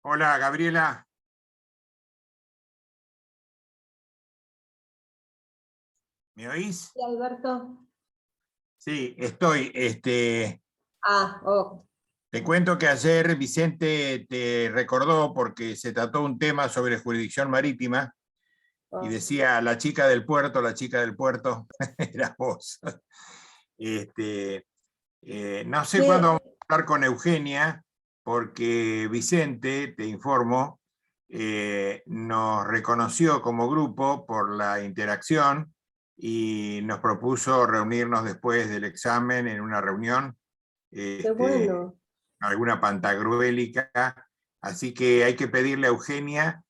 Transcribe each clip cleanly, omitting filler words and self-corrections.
Hola, Gabriela. ¿Me oís? Sí, Alberto. Sí, estoy. Oh. Te cuento que ayer Vicente te recordó porque se trató un tema sobre jurisdicción marítima y decía la chica del puerto, era vos. No sé cuándo vamos a hablar con Eugenia, porque Vicente, te informo, nos reconoció como grupo por la interacción y nos propuso reunirnos después del examen en una reunión, Qué bueno. alguna pantagruélica, así que hay que pedirle a Eugenia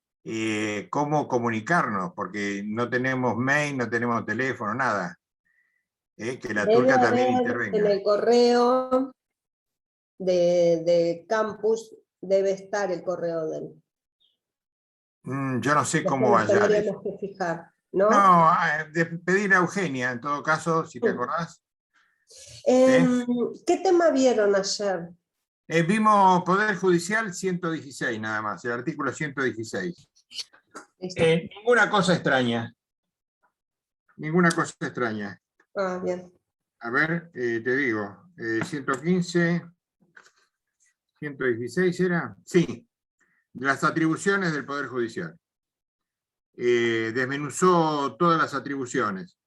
cómo comunicarnos, porque no tenemos mail, no tenemos teléfono, nada. Que la Debe turca también haber en intervenga. el correo de campus, debe estar el correo de él. Yo no sé Después cómo nos hallar eso. tendríamos que fijar, No, ¿no? de pedir a Eugenia, en todo caso, si te acordás. ¿Qué tema vieron ayer? Vimos Poder Judicial 116 nada más, el artículo 116. Ninguna cosa extraña. Ninguna cosa extraña. Ah, bien. A ver, te digo, 115, 116 era. Sí, las atribuciones del Poder Judicial. Desmenuzó todas las atribuciones.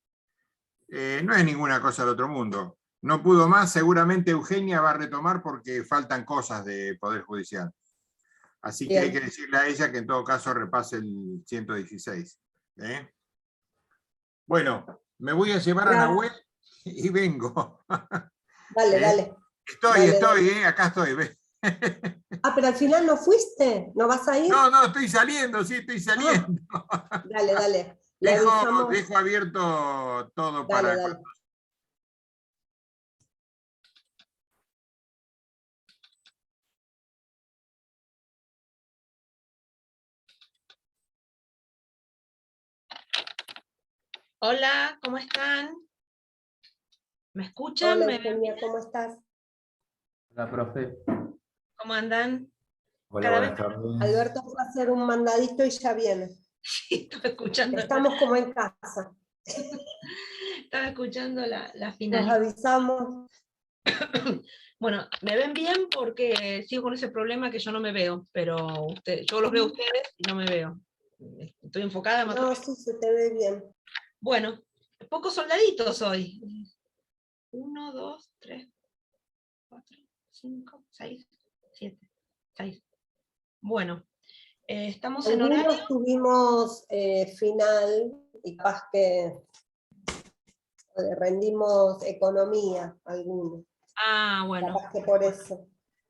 No es ninguna cosa del otro mundo. No pudo más, seguramente Eugenia va a retomar porque faltan cosas de Poder Judicial. Así que hay que decirle a ella que en todo caso repase el 116. Bueno, me voy a llevar a Nahuel y vengo. Dale. Estoy, acá estoy. Pero al final no fuiste, ¿no vas a ir? No, estoy saliendo, sí, estoy saliendo. Dale. Le Dejo avisamos. abierto todo para... Dale. Hola, ¿cómo están? ¿Me escuchan? Hola, ¿Me ven Eugenia, bien? ¿cómo estás? Hola, profe. ¿Cómo andan? Hola, Cada buenas vez tardes. Alberto va a hacer un mandadito y ya viene. estaba escuchando, Estamos como en casa. estaba escuchando la Nos final. avisamos. Bueno, me ven bien porque sigo con ese problema que yo no me veo, pero yo los veo a ustedes y no me veo. Estoy enfocada en otro. No, sí, se te ve bien. Bueno, pocos soldaditos hoy. 1, 2, 3, 4, 5, 6, 7, 6. Bueno, estamos en horario. Algunos tuvimos final y capaz que rendimos economía, algunos. Ah, bueno. Capaz que por eso.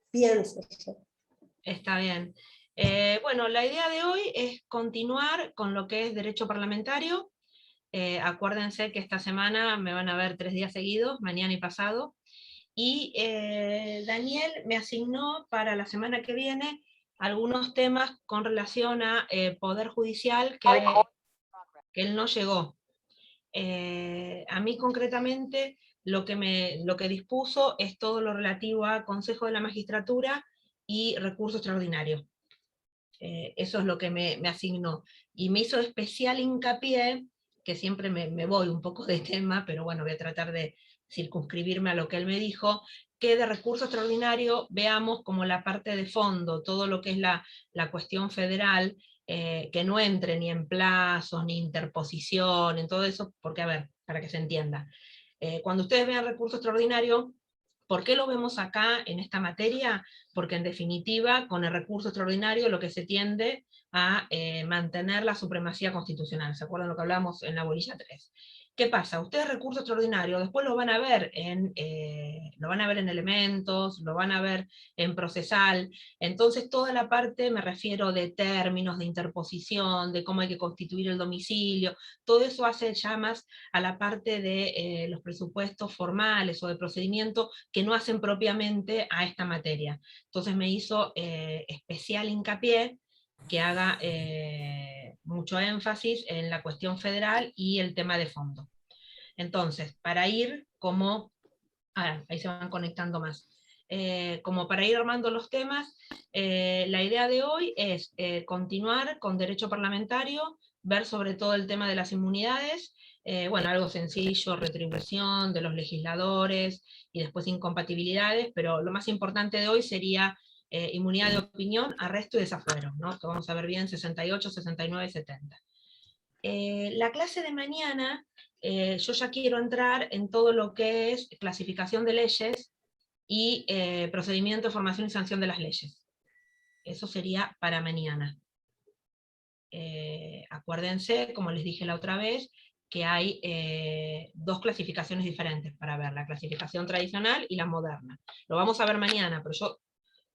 Pienso yo. Está bien. Bueno, la idea de hoy es continuar con lo que es derecho parlamentario. Acuérdense que esta semana me van a ver 3 días seguidos, mañana y pasado. Y Daniel me asignó para la semana que viene algunos temas con relación a Poder Judicial que él no llegó. A mí concretamente lo que dispuso es todo lo relativo a Consejo de la Magistratura y recurso extraordinario. Eso es lo que me asignó. Y me hizo especial hincapié, que siempre me voy un poco de tema, pero bueno, voy a tratar de circunscribirme a lo que él me dijo, que de recurso extraordinario veamos como la parte de fondo, todo lo que es la cuestión federal, que no entre ni en plazos, ni interposición, en todo eso, porque a ver, para que se entienda. Cuando ustedes vean recurso extraordinario, ¿por qué lo vemos acá en esta materia? Porque en definitiva, con el recurso extraordinario lo que se tiende a mantener la supremacía constitucional. ¿Se acuerdan lo que hablamos en la bolilla 3? ¿Qué pasa? Ustedes recurso extraordinario después lo van a ver en elementos, lo van a ver en procesal. Entonces toda la parte, me refiero de términos, de interposición, de cómo hay que constituir el domicilio, todo eso hace ya más a la parte de los presupuestos formales o de procedimiento que no hacen propiamente a esta materia. Entonces me hizo especial hincapié que haga mucho énfasis en la cuestión federal y el tema de fondo. Entonces, para ir como... ahí se van conectando más. como para ir armando los temas, la idea de hoy es continuar con derecho parlamentario, ver sobre todo el tema de las inmunidades, bueno, algo sencillo, retribución de los legisladores, y después incompatibilidades, pero lo más importante de hoy sería inmunidad de opinión, arresto y desafuero, ¿no? Que vamos a ver bien 68, 69, 70. La clase de mañana, yo ya quiero entrar en todo lo que es clasificación de leyes y procedimiento de formación y sanción de las leyes. Eso sería para mañana. Acuérdense, como les dije la otra vez, que hay dos clasificaciones diferentes para ver, la clasificación tradicional y la moderna. Lo vamos a ver mañana, pero yo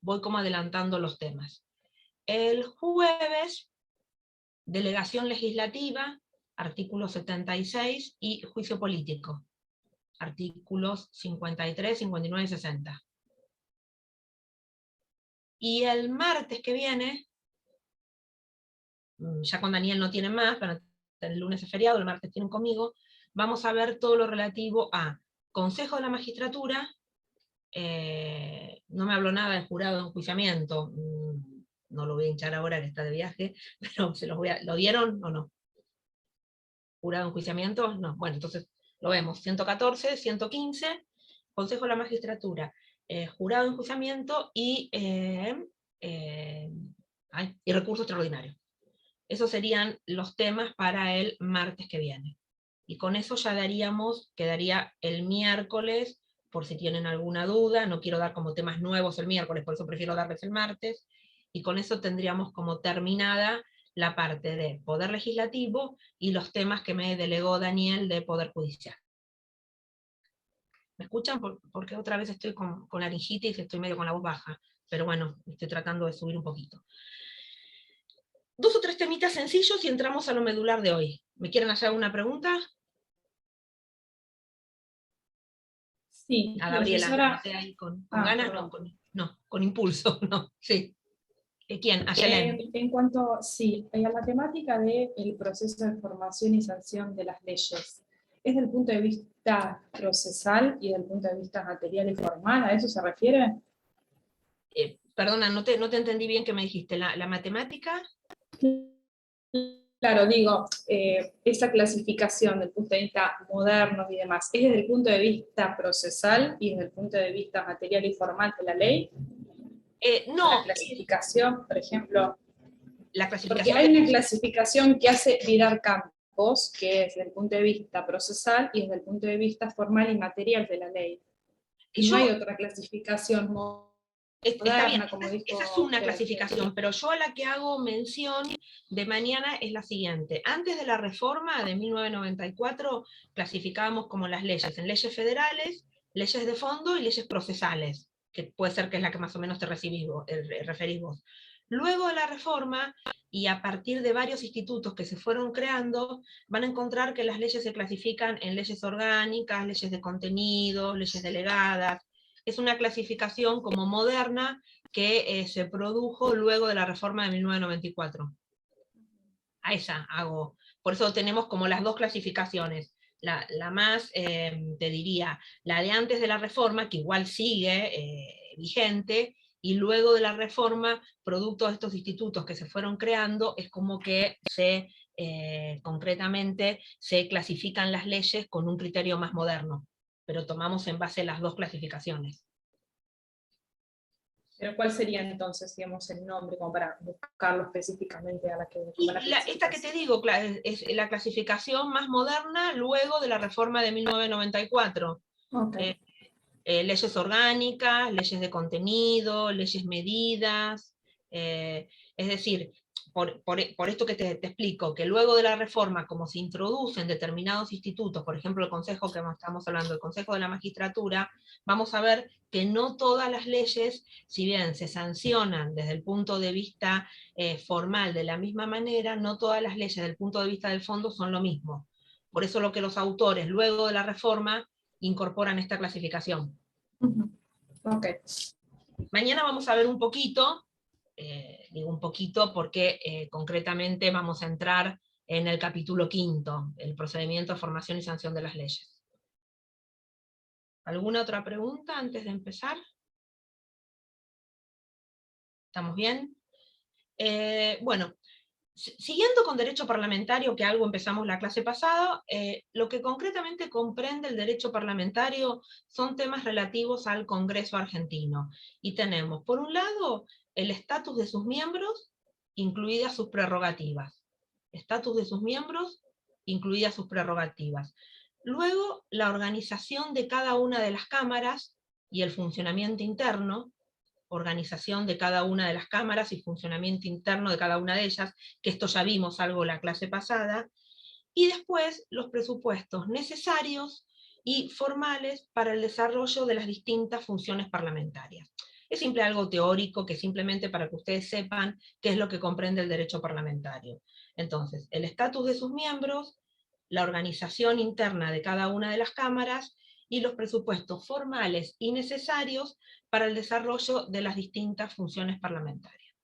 voy como adelantando los temas. El jueves, delegación legislativa, artículo 76, y juicio político, artículos 53, 59 y 60. Y el martes que viene, ya con Daniel no tienen más, pero el lunes es feriado, el martes tienen conmigo, vamos a ver todo lo relativo a Consejo de la Magistratura, no me habló nada del jurado de enjuiciamiento, no lo voy a hinchar ahora que está de viaje, pero se los voy a, ¿lo vieron o no? ¿Jurado de enjuiciamiento? No, bueno, entonces lo vemos, 114, 115, Consejo de la Magistratura, jurado de enjuiciamiento y recurso extraordinario. Esos serían los temas para el martes que viene. Y con eso ya quedaría el miércoles, por si tienen alguna duda, no quiero dar como temas nuevos el miércoles, por eso prefiero darles el martes, y con eso tendríamos como terminada la parte de Poder Legislativo y los temas que me delegó Daniel de Poder Judicial. ¿Me escuchan? Porque otra vez estoy con laringitis y estoy medio con la voz baja, pero bueno, estoy tratando de subir un poquito. 2 o 3 temitas sencillos y entramos a lo medular de hoy. ¿Me quieren hacer alguna pregunta? Sí, A Gabriela, profesora. ahí con ganas, Perdón. con impulso, no, sí. ¿Quién? Ayelen. En cuanto, sí, a la temática del proceso de formación y sanción de las leyes, ¿es desde el punto de vista procesal y desde el punto de vista material y formal? ¿A eso se refiere? Perdona, no te entendí bien qué me dijiste. ¿La matemática? Claro, digo, esa clasificación del punto de vista moderno y demás, ¿es desde el punto de vista procesal y desde el punto de vista material y formal de la ley? No. La clasificación, por ejemplo, La porque clasificación hay una clasificación que hace virar campos, que es desde el punto de vista procesal y desde el punto de vista formal y material de la ley. Y no hay otra clasificación moderna, está bien, como dijo. esa es una clasificación, pero yo a la que hago mención de mañana es la siguiente. Antes de la reforma de 1994, clasificábamos como las leyes en leyes federales, leyes de fondo y leyes procesales, que puede ser que es la que más o menos te referís vos. Luego de la reforma, y a partir de varios institutos que se fueron creando, van a encontrar que las leyes se clasifican en leyes orgánicas, leyes de contenido, leyes delegadas. Es una clasificación como moderna que se produjo luego de la reforma de 1994. A esa hago. Por eso tenemos como las dos clasificaciones. La más, te diría, la de antes de la reforma, que igual sigue vigente, y luego de la reforma, producto de estos institutos que se fueron creando, es como que concretamente se clasifican las leyes con un criterio más moderno, pero tomamos en base las dos clasificaciones. Pero ¿cuál sería entonces, digamos, el nombre como para buscarlo específicamente a la que... esta que te digo es la clasificación más moderna luego de la reforma de 1994. Okay. Leyes orgánicas, leyes de contenido, leyes medidas, es decir, por esto que te explico, que luego de la reforma, como se introducen determinados institutos, por ejemplo el Consejo que estamos hablando, el Consejo de la Magistratura, vamos a ver que no todas las leyes, si bien se sancionan desde el punto de vista formal de la misma manera, no todas las leyes desde el punto de vista del fondo son lo mismo. Por eso lo que los autores, luego de la reforma, incorporan esta clasificación. Okay. Mañana vamos a ver un poquito, digo un poquito porque concretamente vamos a entrar en el capítulo 5, el procedimiento de formación y sanción de las leyes. ¿Alguna otra pregunta antes de empezar? ¿Estamos bien? Bueno, siguiendo con derecho parlamentario, que algo empezamos la clase pasada, lo que concretamente comprende el derecho parlamentario son temas relativos al Congreso argentino. Y tenemos, por un lado, el estatus de sus miembros, incluidas sus prerrogativas. Estatus de sus miembros, incluidas sus prerrogativas. Luego, la organización de cada una de las cámaras y el funcionamiento interno, organización de cada una de las cámaras y funcionamiento interno de cada una de ellas, que esto ya vimos algo la clase pasada, y después los presupuestos necesarios y formales para el desarrollo de las distintas funciones parlamentarias. Es simple algo teórico, que simplemente para que ustedes sepan qué es lo que comprende el derecho parlamentario. Entonces, el estatus de sus miembros, la organización interna de cada una de las cámaras, y los presupuestos formales y necesarios para el desarrollo de las distintas funciones parlamentarias.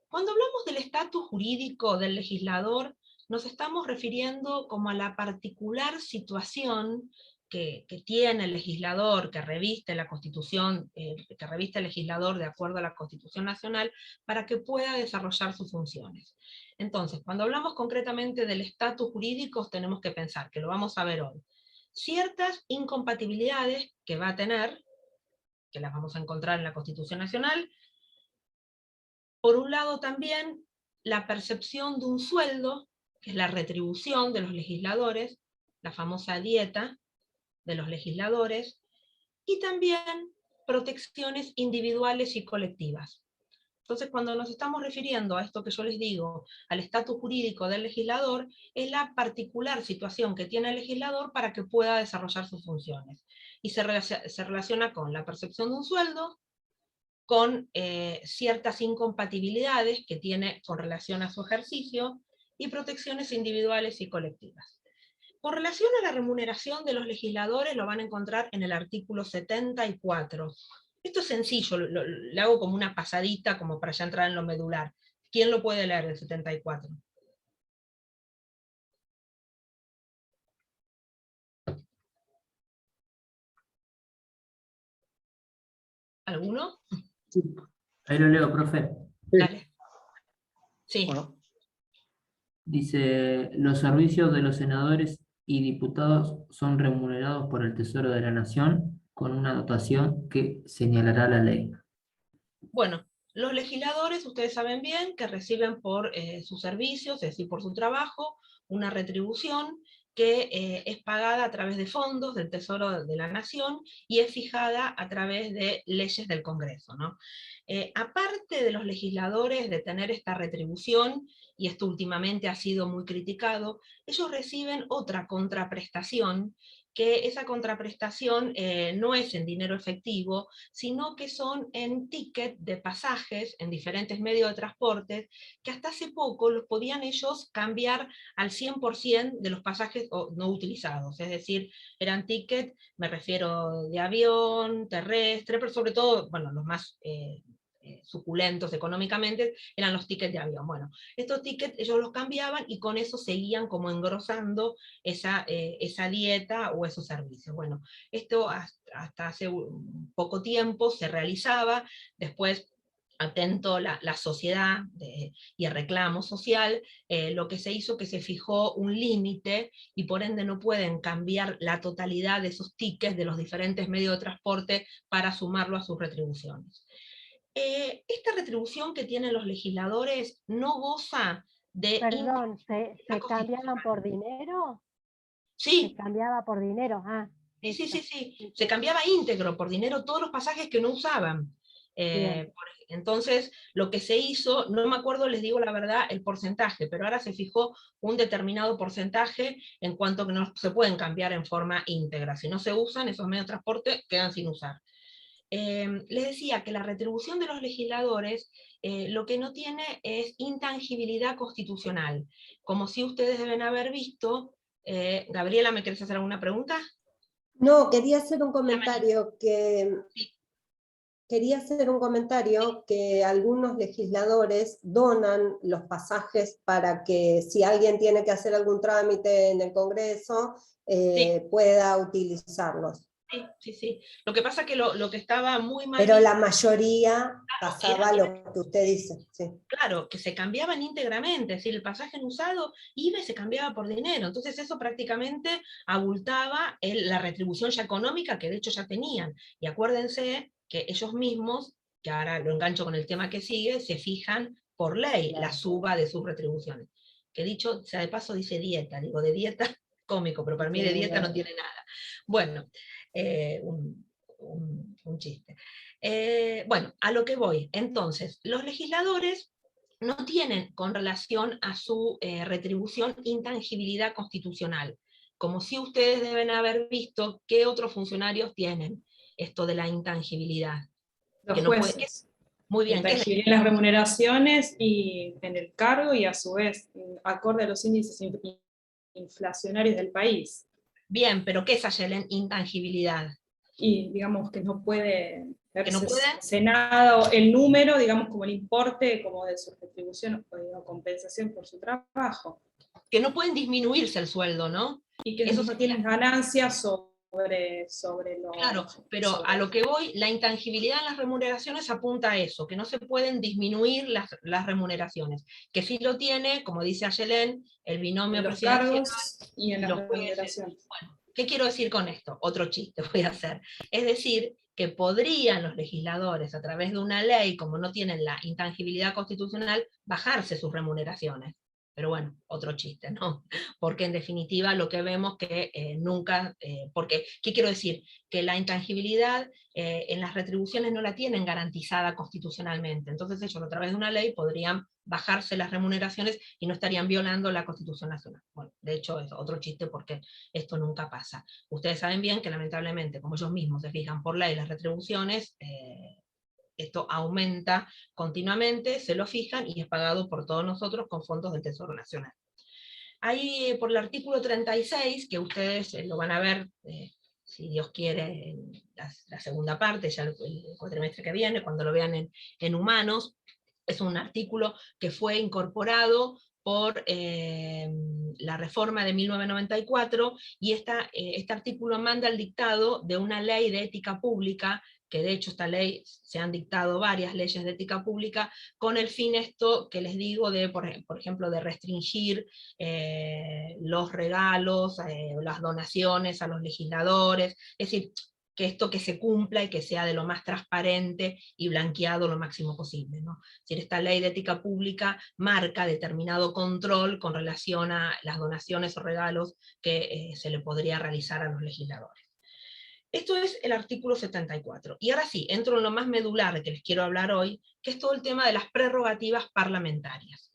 Cuando hablamos del estatus jurídico del legislador, nos estamos refiriendo como a la particular situación que tiene el legislador, que reviste la Constitución, que reviste el legislador de acuerdo a la Constitución Nacional, para que pueda desarrollar sus funciones. Entonces, cuando hablamos concretamente del estatus jurídico, tenemos que pensar, que lo vamos a ver hoy, ciertas incompatibilidades que va a tener, que las vamos a encontrar en la Constitución Nacional. Por un lado también la percepción de un sueldo, que es la retribución de los legisladores, la famosa dieta de los legisladores, y también protecciones individuales y colectivas. Entonces, cuando nos estamos refiriendo a esto que yo les digo, al estatus jurídico del legislador, es la particular situación que tiene el legislador para que pueda desarrollar sus funciones. Y se relaciona con la percepción de un sueldo, con ciertas incompatibilidades que tiene con relación a su ejercicio, y protecciones individuales y colectivas. Con relación a la remuneración de los legisladores, lo van a encontrar en el artículo 74. Esto es sencillo, le hago como una pasadita, como para ya entrar en lo medular. ¿Quién lo puede leer, el 74? ¿Alguno? Sí. Ahí lo leo, profe. Dale. Sí. Bueno. Dice, los servicios de los senadores y diputados son remunerados por el Tesoro de la Nación con una dotación que señalará la ley. Bueno, los legisladores, ustedes saben bien, que reciben por sus servicios, es decir, por su trabajo, una retribución que es pagada a través de fondos del Tesoro de la Nación y es fijada a través de leyes del Congreso, ¿no? Aparte de los legisladores de tener esta retribución, y esto últimamente ha sido muy criticado, ellos reciben otra contraprestación, que esa contraprestación no es en dinero efectivo, sino que son en ticket de pasajes en diferentes medios de transporte, que hasta hace poco los podían ellos cambiar al 100% de los pasajes no utilizados, es decir, eran tickets, me refiero de avión, terrestre, pero sobre todo, bueno, los más suculentos económicamente eran los tickets de avión. Bueno, estos tickets ellos los cambiaban y con eso seguían como engrosando esa dieta o esos servicios. Bueno, esto hasta hace un poco tiempo se realizaba, después atento la sociedad y el reclamo social, lo que se hizo que se fijó un límite y por ende no pueden cambiar la totalidad de esos tickets de los diferentes medios de transporte para sumarlo a sus retribuciones. Esta retribución que tienen los legisladores no goza de... Perdón, ¿se cambiaban por dinero? Sí. Se cambiaba por dinero, Sí. Se cambiaba íntegro por dinero todos los pasajes que no usaban. Entonces, lo que se hizo, no me acuerdo, les digo la verdad, el porcentaje, pero ahora se fijó un determinado porcentaje en cuanto que no se pueden cambiar en forma íntegra. Si no se usan, esos medios de transporte quedan sin usar. Les decía que la retribución de los legisladores lo que no tiene es intangibilidad constitucional. Como si ustedes deben haber visto, Gabriela, ¿me querés hacer alguna pregunta? No, quería hacer un comentario que algunos legisladores donan los pasajes para que si alguien tiene que hacer algún trámite en el Congreso, pueda utilizarlos. Sí, sí, sí. Lo que pasa es que lo que estaba muy mal Pero visto, la mayoría pasaba era lo que usted dice. Sí. claro, que se cambiaban íntegramente, es decir, el pasaje en usado iba y se cambiaba por dinero. Entonces eso prácticamente abultaba la retribución ya económica que de hecho ya tenían. Y acuérdense que ellos mismos, que ahora lo engancho con el tema que sigue, se fijan por ley la Claro. suba de sus retribuciones. Que dicho sea de paso dice dieta, digo de dieta cómico, pero para mí de dieta no tiene nada. Bueno, un chiste. Bueno, a lo que voy. Entonces, los legisladores no tienen con relación a su retribución intangibilidad constitucional, como si ustedes deben haber visto qué otros funcionarios tienen esto de la intangibilidad. Los Que no puede, jueces. muy bien, ¿qué es Intangibilidad en las remuneraciones y en el cargo, y a su vez, acorde a los índices inflacionarios del país. bien, pero ¿qué es Ayelen intangibilidad? Y digamos que no puede Que no verse pueden, cenado el número, digamos como el importe como de su retribución o compensación por su trabajo. que no pueden disminuirse el sueldo, ¿no? Y que Eso no tienen ganancias sobre lo... claro, pero a lo que voy, la intangibilidad en las remuneraciones apunta a eso, que no se pueden disminuir las remuneraciones, que sí lo tiene, como dice Ayelen, el binomio en los presidencial cargos y en y las los jueces. remuneraciones. Bueno, ¿qué quiero decir con esto? Otro chiste voy a hacer. Es decir, que podrían los legisladores, a través de una ley, como no tienen la intangibilidad constitucional, bajarse sus remuneraciones. Pero bueno, otro chiste, ¿no? Porque en definitiva lo que vemos que nunca, porque, ¿qué quiero decir? Que la intangibilidad en las retribuciones no la tienen garantizada constitucionalmente. Entonces ellos a través de una ley podrían bajarse las remuneraciones y no estarían violando la Constitución Nacional. Bueno, de hecho es otro chiste porque esto nunca pasa. Ustedes saben bien que lamentablemente, como ellos mismos se fijan por ley las retribuciones, esto aumenta continuamente, se lo fijan y es pagado por todos nosotros con fondos del Tesoro Nacional. Ahí por el artículo 36, que ustedes lo van a ver, si Dios quiere, en la segunda parte, ya el cuatrimestre que viene, cuando lo vean en humanos, es un artículo que fue incorporado por la reforma de 1994, y este artículo manda el dictado de una ley de ética pública, que de hecho esta ley, se han dictado varias leyes de ética pública, con el fin esto que les digo de, por ejemplo, de restringir los regalos, las donaciones a los legisladores, es decir, que esto que se cumpla y que sea de lo más transparente y blanqueado lo máximo posible, ¿no? Es decir, esta ley de ética pública marca determinado control con relación a las donaciones o regalos que se le podría realizar a los legisladores. Esto es el artículo 74. Y ahora sí, entro en lo más medular que les quiero hablar hoy, que es todo el tema de las prerrogativas parlamentarias.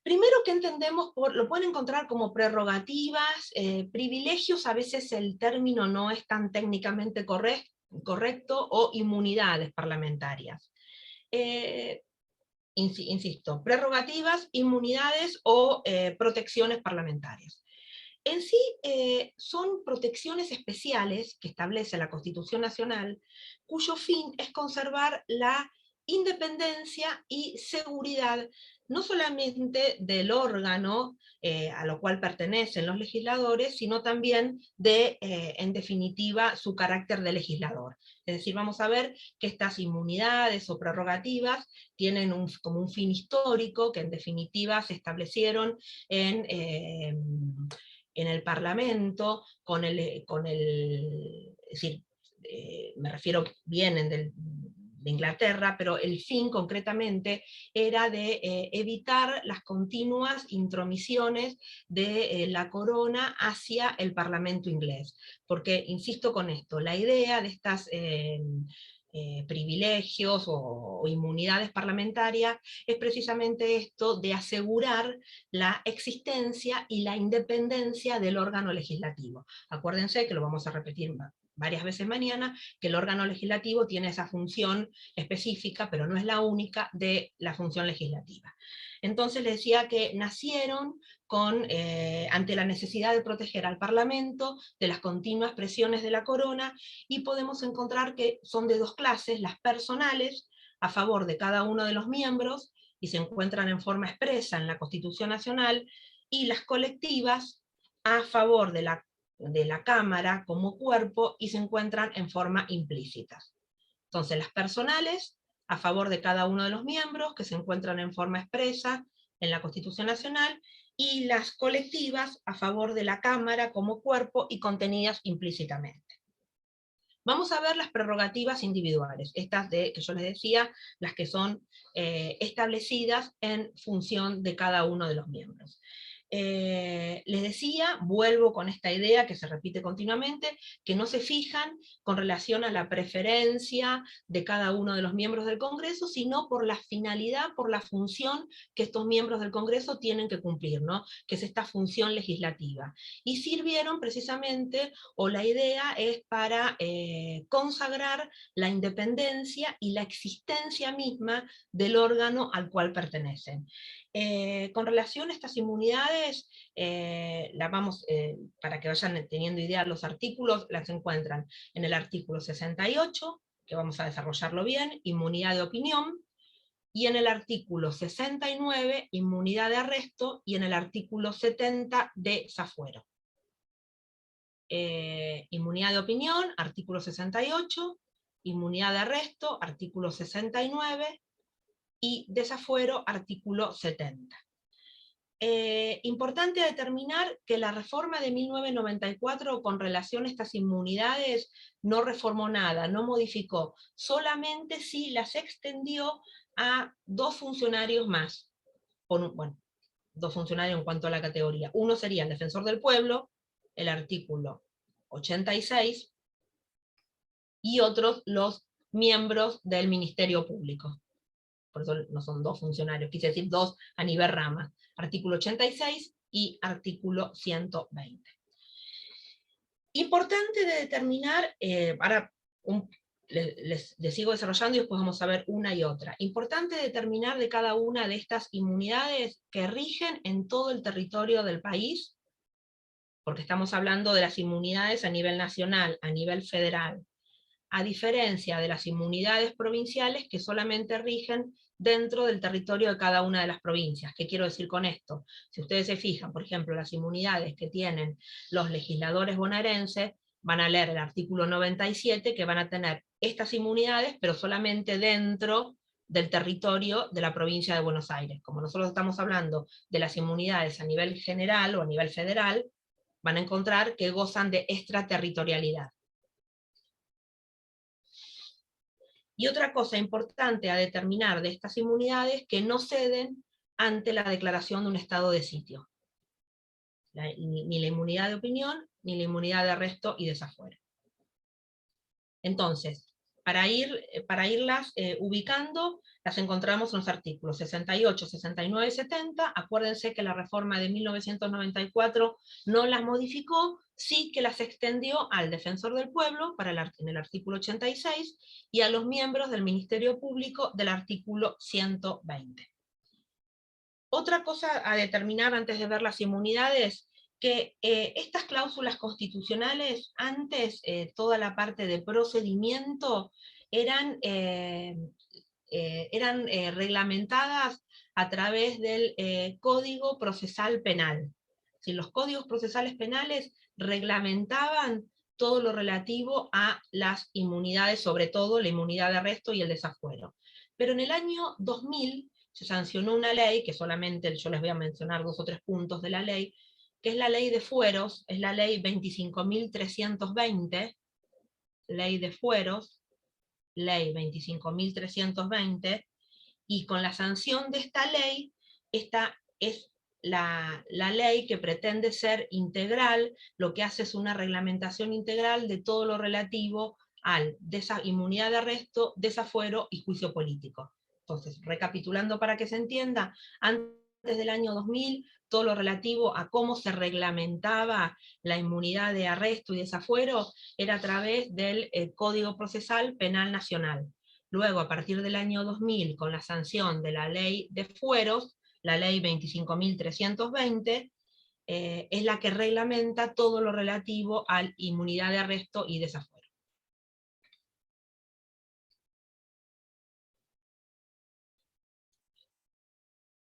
Primero, que entendemos lo pueden encontrar como prerrogativas, privilegios, a veces el término no es tan técnicamente correcto, o inmunidades parlamentarias. Insisto, prerrogativas, inmunidades o protecciones parlamentarias. En sí, son protecciones especiales que establece la Constitución Nacional, cuyo fin es conservar la independencia y seguridad, no solamente del órgano a lo cual pertenecen los legisladores, sino también de, en definitiva, su carácter de legislador. Es decir, vamos a ver que estas inmunidades o prerrogativas tienen como un fin histórico, que en definitiva se establecieron en el Parlamento, es decir, me refiero, vienen de Inglaterra, pero el fin concretamente era de evitar las continuas intromisiones de la corona hacia el Parlamento inglés. Porque, insisto con esto, la idea de estas privilegios o inmunidades parlamentarias es precisamente esto de asegurar la existencia y la independencia del órgano legislativo. Acuérdense que lo vamos a repetir varias veces mañana, que el órgano legislativo tiene esa función específica, pero no es la única de la función legislativa. Entonces les decía que nacieron ante la necesidad de proteger al Parlamento de las continuas presiones de la corona, y podemos encontrar que son de dos clases: las personales, a favor de cada uno de los miembros, y se encuentran en forma expresa en la Constitución Nacional, y las colectivas, a favor de la de la Cámara como cuerpo y se encuentran en forma implícita. Entonces, las personales, a favor de cada uno de los miembros, que se encuentran en forma expresa en la Constitución Nacional, y las colectivas, a favor de la Cámara como cuerpo y contenidas implícitamente. Vamos a ver las prerrogativas individuales, estas que yo les decía, las que son establecidas en función de cada uno de los miembros. Les decía, vuelvo con esta idea que se repite continuamente, que no se fijan con relación a la preferencia de cada uno de los miembros del Congreso, sino por la finalidad, por la función que estos miembros del Congreso tienen que cumplir, ¿no? Que es esta función legislativa. Y sirvieron precisamente, o la idea es para consagrar la independencia y la existencia misma del órgano al cual pertenecen. Con relación a estas inmunidades, para que vayan teniendo idea, los artículos las encuentran en el artículo 68, que vamos a desarrollarlo bien, inmunidad de opinión, y en el artículo 69, inmunidad de arresto, y en el artículo 70, de desafuero. Inmunidad de opinión, artículo 68, inmunidad de arresto, artículo 69, y desafuero, artículo 70. Importante determinar que la reforma de 1994 con relación a estas inmunidades no reformó nada, no modificó, solamente sí las extendió a 2 funcionarios más. Bueno, 2 funcionarios en cuanto a la categoría. Uno sería el defensor del pueblo, el artículo 86, y otros los miembros del Ministerio Público. Por eso no son 2 funcionarios, quise decir 2 a nivel rama, artículo 86 y artículo 120. Importante de determinar, les sigo desarrollando y después vamos a ver una y otra. Importante determinar de cada una de estas inmunidades que rigen en todo el territorio del país, porque estamos hablando de las inmunidades a nivel nacional, a nivel federal, a diferencia de las inmunidades provinciales que solamente rigen dentro del territorio de cada una de las provincias. ¿Qué quiero decir con esto? Si ustedes se fijan, por ejemplo, las inmunidades que tienen los legisladores bonaerenses, van a leer el artículo 97, que van a tener estas inmunidades, pero solamente dentro del territorio de la provincia de Buenos Aires. Como nosotros estamos hablando de las inmunidades a nivel general o a nivel federal, van a encontrar que gozan de extraterritorialidad. Y otra cosa importante a determinar de estas inmunidades, que no ceden ante la declaración de un estado de sitio. Ni la inmunidad de opinión, ni la inmunidad de arresto y desafuero. Entonces, para irlas ubicando, las encontramos en los artículos 68, 69 y 70. Acuérdense que la reforma de 1994 no las modificó, sí que las extendió al defensor del pueblo en el artículo 86, y a los miembros del Ministerio Público del artículo 120. Otra cosa a determinar antes de ver las inmunidades, que estas cláusulas constitucionales, antes toda la parte de procedimiento, eran reglamentadas a través del Código Procesal Penal. Si los códigos procesales penales reglamentaban todo lo relativo a las inmunidades, sobre todo la inmunidad de arresto y el desafuero. Pero en el año 2000 se sancionó una ley, que solamente yo les voy a mencionar 2 o 3 puntos de la ley, que es la ley de fueros, es la ley 25.320, ley de fueros, ley 25.320, y con la sanción de esta ley, esta es la ley que pretende ser integral, lo que hace es una reglamentación integral de todo lo relativo a inmunidad de arresto, desafuero y juicio político. Entonces, recapitulando para que se entienda, antes del año 2000, todo lo relativo a cómo se reglamentaba la inmunidad de arresto y desafuero era a través del Código Procesal Penal Nacional. Luego, a partir del año 2000, con la sanción de la ley de fueros, la ley 25.320, es la que reglamenta todo lo relativo a inmunidad de arresto y desafuero.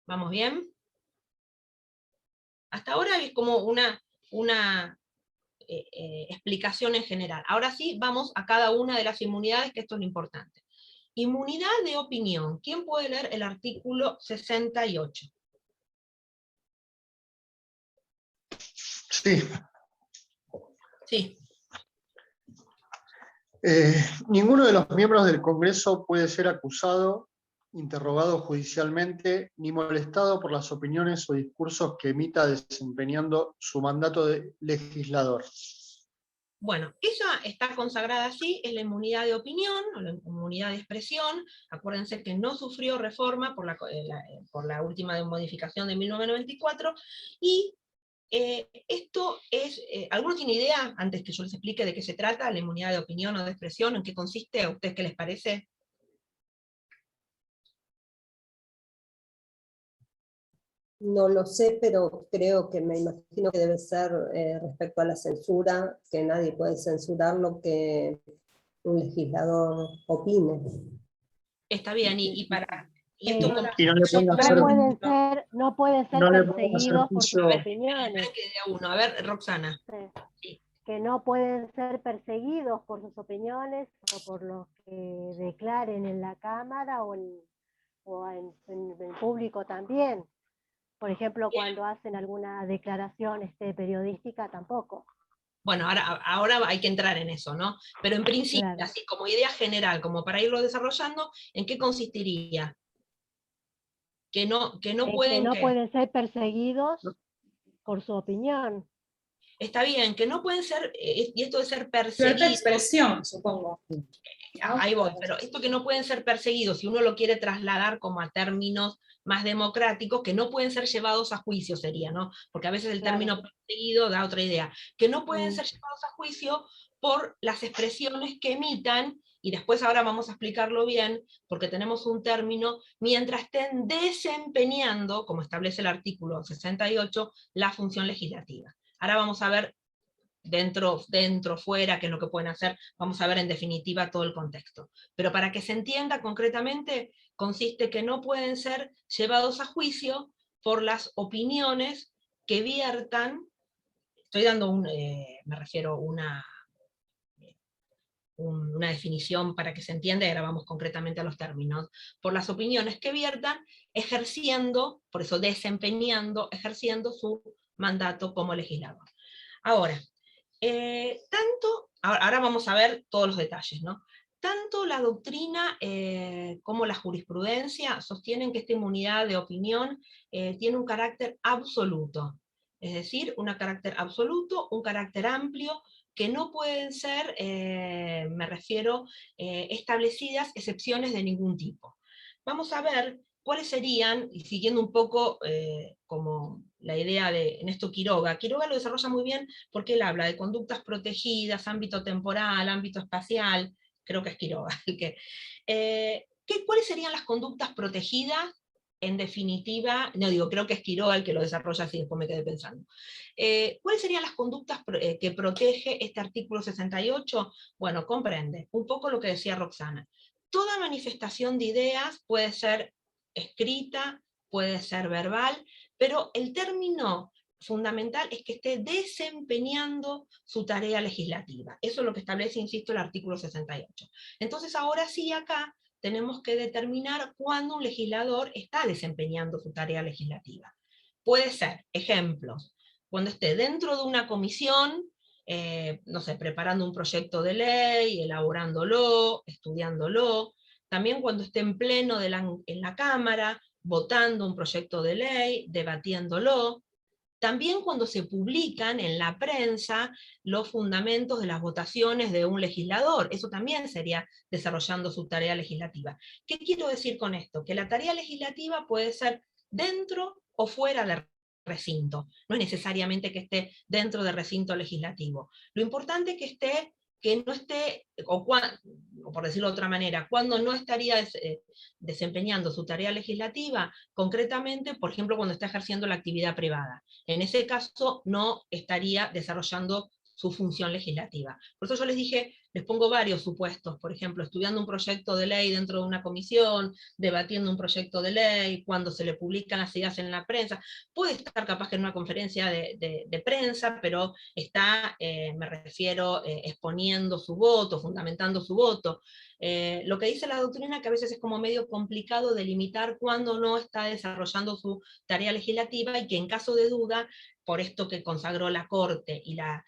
¿Vamos bien? Hasta ahora es como una explicación en general. Ahora sí, vamos a cada una de las inmunidades, que esto es lo importante. Inmunidad de opinión. ¿Quién puede leer el artículo 68? Sí. Sí. Ninguno de los miembros del Congreso puede ser acusado, interrogado judicialmente, ni molestado por las opiniones o discursos que emita desempeñando su mandato de legislador. Bueno, esa está consagrada así, es la inmunidad de opinión, o la inmunidad de expresión. Acuérdense que no sufrió reforma por la última modificación de 1994, y esto es, ¿alguno tiene idea, antes que yo les explique de qué se trata, la inmunidad de opinión o de expresión, en qué consiste? ¿A ustedes qué les parece? No lo sé, pero creo que me imagino que debe ser respecto a la censura, que nadie puede censurar lo que un legislador opine. Está bien, y esto como... Y no le pueden hacer, No pueden ser no le pueden hacer perseguidos por sus juicio. opiniones. que de a uno. A ver, Roxana. Sí. Que no pueden ser perseguidos por sus opiniones o por lo que declaren en la Cámara o en público también. Por ejemplo, cuando hacen alguna declaración periodística, tampoco. Bueno, ahora hay que entrar en eso, ¿no? Pero en principio, Claro. así como idea general, como para irlo desarrollando, ¿en qué consistiría? Que no pueden... Que no pueden ser perseguidos por su opinión. Está bien, que no pueden ser, y esto de ser Cierta perseguidos... expresión, supongo. Ahí voy, pero esto que no pueden ser perseguidos, si uno lo quiere trasladar como a términos más democráticos, que no pueden ser llevados a juicio sería, ¿no? Porque a veces el Claro. término perseguido da otra idea. Que no pueden ser llevados a juicio por las expresiones que emitan, y después ahora vamos a explicarlo bien, porque tenemos un término, mientras estén desempeñando, como establece el artículo 68, la función legislativa. Ahora vamos a ver dentro, fuera, qué es lo que pueden hacer, vamos a ver en definitiva todo el contexto. Pero para que se entienda concretamente, consiste que no pueden ser llevados a juicio por las opiniones que viertan, estoy dando me refiero una definición para que se entienda, y ahora vamos concretamente a los términos, por las opiniones que viertan, ejerciendo, por eso desempeñando, ejerciendo su mandato como legislador. Ahora, ahora vamos a ver todos los detalles, ¿no? Tanto la doctrina como la jurisprudencia sostienen que esta inmunidad de opinión tiene un carácter absoluto, es decir, un carácter absoluto, un carácter amplio, que no pueden ser, me refiero, establecidas excepciones de ningún tipo. Vamos a ver cuáles serían, y siguiendo un poco como la idea de Néstor Quiroga. Quiroga lo desarrolla muy bien porque él habla de conductas protegidas, ámbito temporal, ámbito espacial, creo que es Quiroga. ¿Cuáles serían las conductas protegidas? En definitiva, no digo, creo que es Quiroga el que lo desarrolla así, después me quedé pensando. ¿Cuáles serían las conductas que protege este artículo 68? Bueno, comprende un poco lo que decía Roxana. Toda manifestación de ideas puede ser escrita, puede ser verbal, pero el término fundamental es que esté desempeñando su tarea legislativa. Eso es lo que establece, insisto, el artículo 68. Entonces ahora sí acá tenemos que determinar cuándo un legislador está desempeñando su tarea legislativa. Puede ser, ejemplos, cuando esté dentro de una comisión, no sé, preparando un proyecto de ley, elaborándolo, estudiándolo, también cuando esté en pleno en la Cámara, votando un proyecto de ley, debatiéndolo, también cuando se publican en la prensa los fundamentos de las votaciones de un legislador, eso también sería desarrollando su tarea legislativa. ¿Qué quiero decir con esto? Que la tarea legislativa puede ser dentro o fuera del recinto, no es necesariamente que esté dentro del recinto legislativo. Lo importante es que no esté, o por decirlo de otra manera, cuando no estaría desempeñando su tarea legislativa, concretamente, por ejemplo, cuando está ejerciendo la actividad privada. En ese caso, no estaría desarrollando su función legislativa. Por eso yo les dije, les pongo varios supuestos, por ejemplo, estudiando un proyecto de ley dentro de una comisión, debatiendo un proyecto de ley, cuando se le publican las ideas en la prensa, puede estar capaz que en una conferencia de prensa, pero está, me refiero, exponiendo su voto, fundamentando su voto. Lo que dice la doctrina, que a veces es como medio complicado delimitar cuándo no está desarrollando su tarea legislativa, y que en caso de duda, por esto que consagró la Corte y la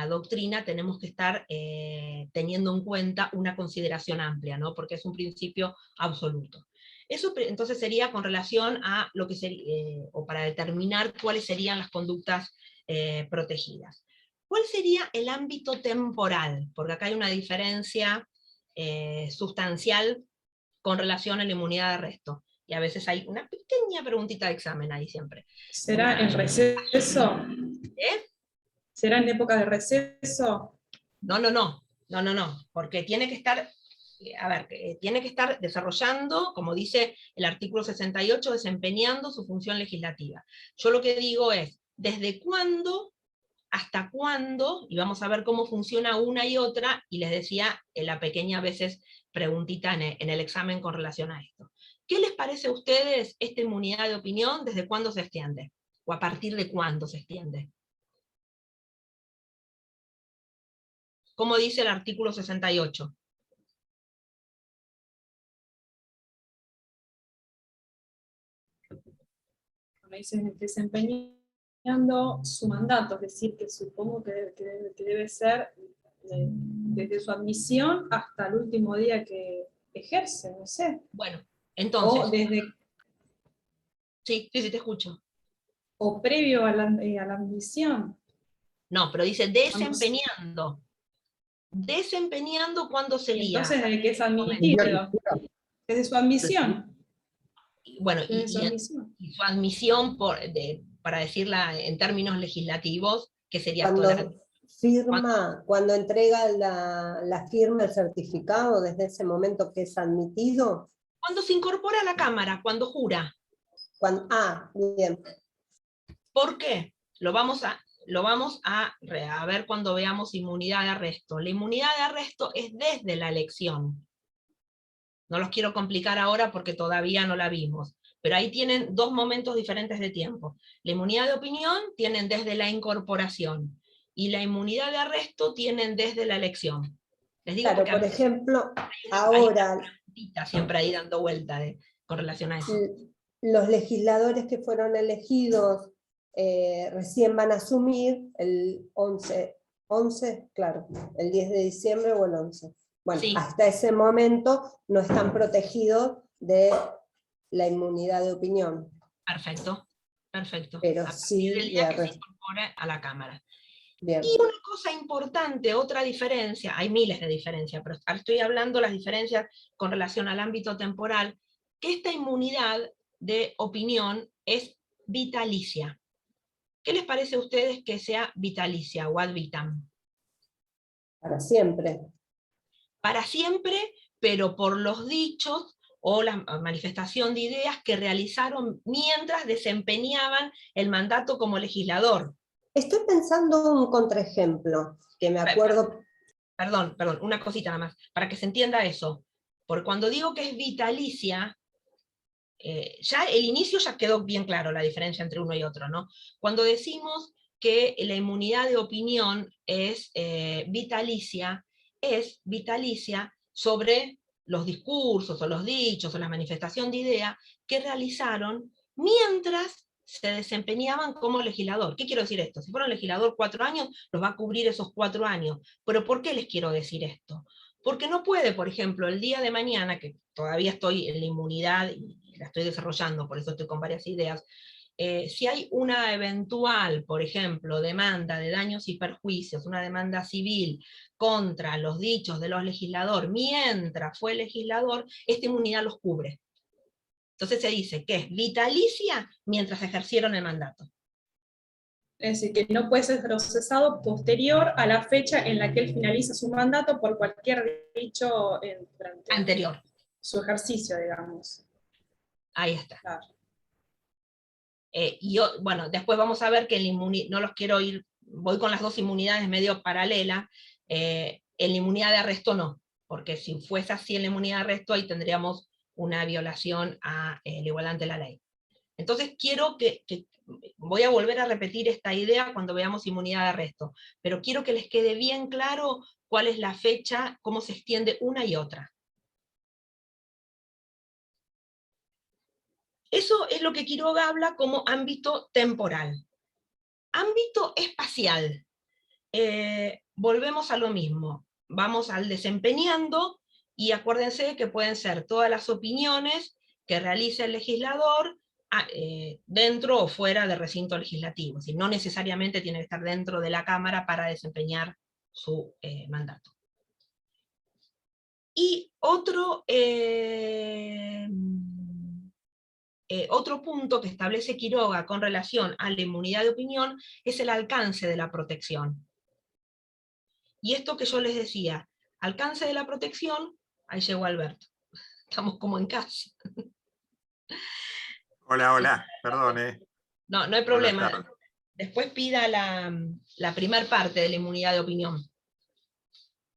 doctrina, tenemos que estar teniendo en cuenta una consideración amplia, ¿no? Porque es un principio absoluto. Eso entonces sería con relación a lo que sería, o para determinar cuáles serían las conductas protegidas. ¿Cuál sería el ámbito temporal? Porque acá hay una diferencia sustancial con relación a la inmunidad de arresto. Y a veces hay una pequeña preguntita de examen ahí siempre. ¿Será en receso? ¿Eh? ¿Será en época de receso? No, porque tiene que estar, tiene que estar desarrollando, como dice el artículo 68, desempeñando su función legislativa. Yo lo que digo es, ¿desde cuándo hasta cuándo? Y vamos a ver cómo funciona una y otra, y les decía la pequeña a veces preguntita en el examen con relación a esto. ¿Qué les parece a ustedes esta inmunidad de opinión? ¿Desde cuándo se extiende? ¿O a partir de cuándo se extiende? ¿Cómo dice el artículo 68? Me dicen desempeñando su mandato, es decir, que supongo que debe ser desde su admisión hasta el último día que ejerce, no sé. Bueno, entonces... O desde... Sí, te escucho. O previo a la admisión. No, pero dice desempeñando. Desempeñando cuando sería. Entonces, ¿desde qué es admitido? Desde su admisión. Bueno, y su admisión, para decirla en términos legislativos, que sería cuando entrega la firma, el certificado, desde ese momento que es admitido. Cuando se incorpora a la Cámara, cuando jura. Bien. ¿Por qué? Lo vamos a ver cuando veamos inmunidad de arresto. La inmunidad de arresto es desde la elección. No los quiero complicar ahora porque todavía no la vimos, pero ahí tienen dos momentos diferentes de tiempo. La inmunidad de opinión tienen desde la incorporación, y la inmunidad de arresto tienen desde la elección. Les digo, claro, por ejemplo, ahora... Siempre ahí dando vuelta con relación a eso. Los legisladores que fueron elegidos recién van a asumir el 11, claro, el 10 de diciembre o el 11. Bueno, sí. Hasta ese momento no están protegidos de la inmunidad de opinión. Perfecto, perfecto. Pero sí del día que se incorpore a la Cámara. Bien. Y una cosa importante, otra diferencia, hay miles de diferencias, pero estoy hablando de las diferencias con relación al ámbito temporal, que esta inmunidad de opinión es vitalicia. ¿Qué les parece a ustedes que sea vitalicia o ad vitam? Para siempre. Para siempre, pero por los dichos o la manifestación de ideas que realizaron mientras desempeñaban el mandato como legislador. Estoy pensando un contraejemplo, que me acuerdo... Perdón, una cosita nada más, para que se entienda eso. Porque cuando digo que es vitalicia, ya el inicio ya quedó bien claro la diferencia entre uno y otro, ¿no? Cuando decimos que la inmunidad de opinión es vitalicia sobre los discursos, o los dichos, o la manifestación de idea que realizaron mientras se desempeñaban como legislador. ¿Qué quiero decir esto? Si fueron legislador 4 años, los va a cubrir esos 4 años. ¿Pero por qué les quiero decir esto? Porque no puede, por ejemplo, el día de mañana, que todavía estoy en la inmunidad y la estoy desarrollando, por eso estoy con varias ideas, si hay una eventual, por ejemplo, demanda de daños y perjuicios, una demanda civil contra los dichos de los legisladores mientras fue legislador, esta inmunidad los cubre. Entonces se dice que es vitalicia mientras ejercieron el mandato. Es decir, que no puede ser procesado posterior a la fecha en la que él finaliza su mandato por cualquier dicho anterior. Su ejercicio, digamos. Ahí está. Claro. Bueno, después vamos a ver que no los quiero ir, voy con las dos inmunidades medio paralelas. En la inmunidad de arresto no, porque si fuese así en la inmunidad de arresto, ahí tendríamos una violación a la igualdad ante la ley. Entonces quiero voy a volver a repetir esta idea cuando veamos inmunidad de arresto, pero quiero que les quede bien claro cuál es la fecha, cómo se extiende una y otra. Eso es lo que Quiroga habla como ámbito temporal. Ámbito espacial. Volvemos a lo mismo. Vamos al desempeñando, y acuérdense que pueden ser todas las opiniones que realice el legislador dentro o fuera del recinto legislativo. Es decir, no necesariamente tiene que estar dentro de la Cámara para desempeñar su mandato. Y otro punto que establece Quiroga con relación a la inmunidad de opinión es el alcance de la protección. Y esto que yo les decía, alcance de la protección, ahí llegó Alberto. Estamos como en casa. Hola, perdón. No, no hay problema. Después pida la primer parte de la inmunidad de opinión,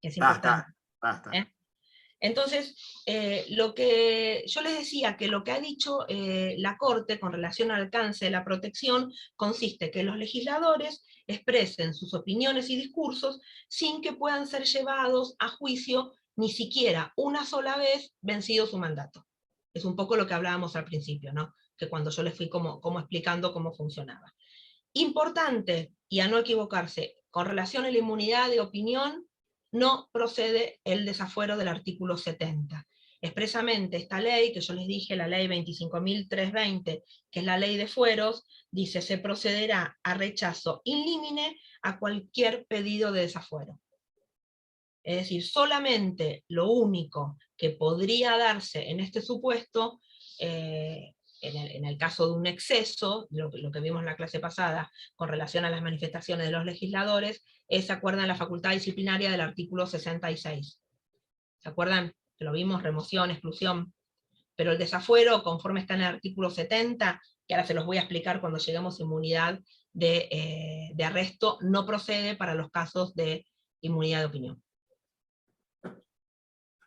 que es importante. Está. Entonces, lo que yo les decía, que lo que ha dicho la Corte con relación al alcance de la protección consiste en que los legisladores expresen sus opiniones y discursos sin que puedan ser llevados a juicio ni siquiera una sola vez vencido su mandato. Es un poco lo que hablábamos al principio, ¿no? Que cuando yo les fui como explicando cómo funcionaba. Importante, y a no equivocarse, con relación a la inmunidad de opinión, no procede el desafuero del artículo 70. Expresamente esta ley, que yo les dije, la ley 25.320, que es la ley de fueros, dice: se procederá a rechazo in limine a cualquier pedido de desafuero. Es decir, solamente lo único que podría darse en este supuesto, en el caso de un exceso, lo que vimos en la clase pasada con relación a las manifestaciones de los legisladores, ¿se acuerdan la facultad disciplinaria del artículo 66? ¿Se acuerdan? Que lo vimos, remoción, exclusión. Pero el desafuero, conforme está en el artículo 70, que ahora se los voy a explicar cuando lleguemos a inmunidad de arresto, no procede para los casos de inmunidad de opinión.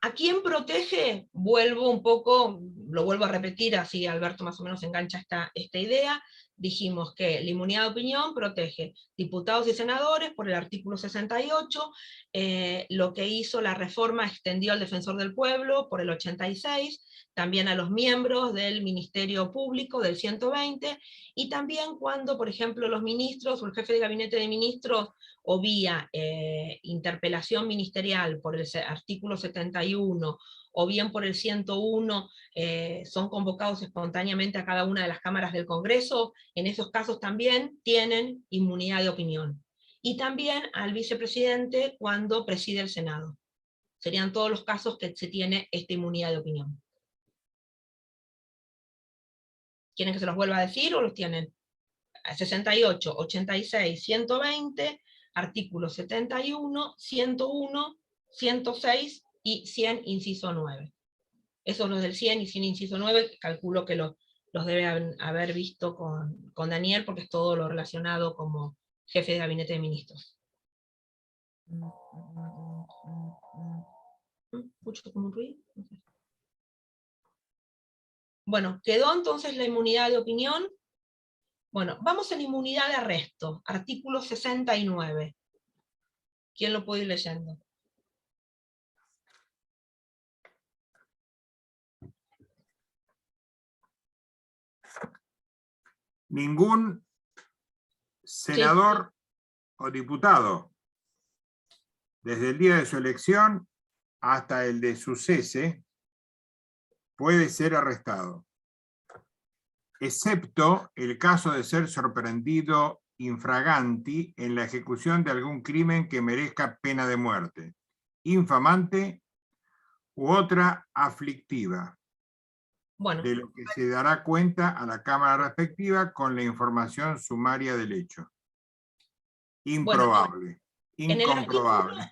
¿A quién protege? Vuelvo un poco, lo vuelvo a repetir, así Alberto más o menos engancha esta idea. Dijimos que la inmunidad de opinión protege diputados y senadores por el artículo 68, lo que hizo la reforma extendió al defensor del pueblo por el 86, también a los miembros del Ministerio Público del 120, y también cuando, por ejemplo, los ministros o el jefe de gabinete de ministros, o vía interpelación ministerial por el artículo 71, o bien por el 101, son convocados espontáneamente a cada una de las cámaras del Congreso, en esos casos también tienen inmunidad de opinión. Y también al vicepresidente cuando preside el Senado. Serían todos los casos que se tiene esta inmunidad de opinión. ¿Quieren que se los vuelva a decir o los tienen? 68, 86, 120, artículos 71, 101, 106 y 100, inciso 9. Esos los del 100 y 100, inciso 9, calculo que los deben haber visto con Daniel, porque es todo lo relacionado como jefe de gabinete de ministros. ¿Escucho como un ruido? Bueno, quedó entonces la inmunidad de opinión. Bueno, vamos a la inmunidad de arresto, artículo 69. ¿Quién lo puede ir leyendo? Ningún senador o diputado, desde el día de su elección hasta el de su cese, puede ser arrestado, excepto el caso de ser sorprendido infraganti en la ejecución de algún crimen que merezca pena de muerte, infamante u otra aflictiva, bueno, de lo que se dará cuenta a la Cámara respectiva con la información sumaria del hecho. Improbable, bueno, incomprobable.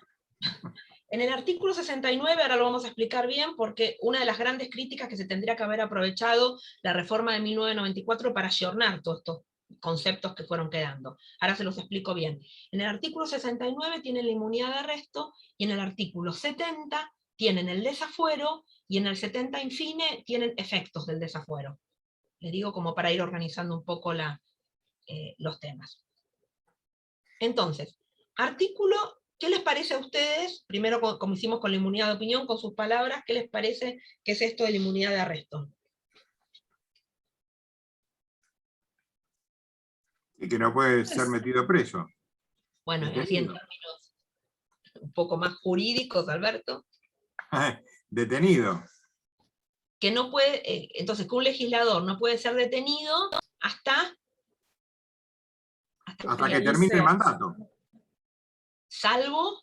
En el artículo 69, ahora lo vamos a explicar bien, porque una de las grandes críticas que se tendría que haber aprovechado la reforma de 1994 para ayornar todo esto, conceptos que fueron quedando. Ahora se los explico bien. En el artículo 69 tienen la inmunidad de arresto, y en el artículo 70 tienen el desafuero, y en el 70 infine tienen efectos del desafuero. Les digo como para ir organizando un poco los temas. Entonces, artículo, ¿qué les parece a ustedes? Primero, como hicimos con la inmunidad de opinión, con sus palabras, ¿qué les parece que es esto de la inmunidad de arresto? Y que no puede ser metido preso. Bueno, así en términos un poco más jurídicos, Alberto. Detenido. Que no puede, entonces que un legislador no puede ser detenido hasta que termine el mandato. Salvo,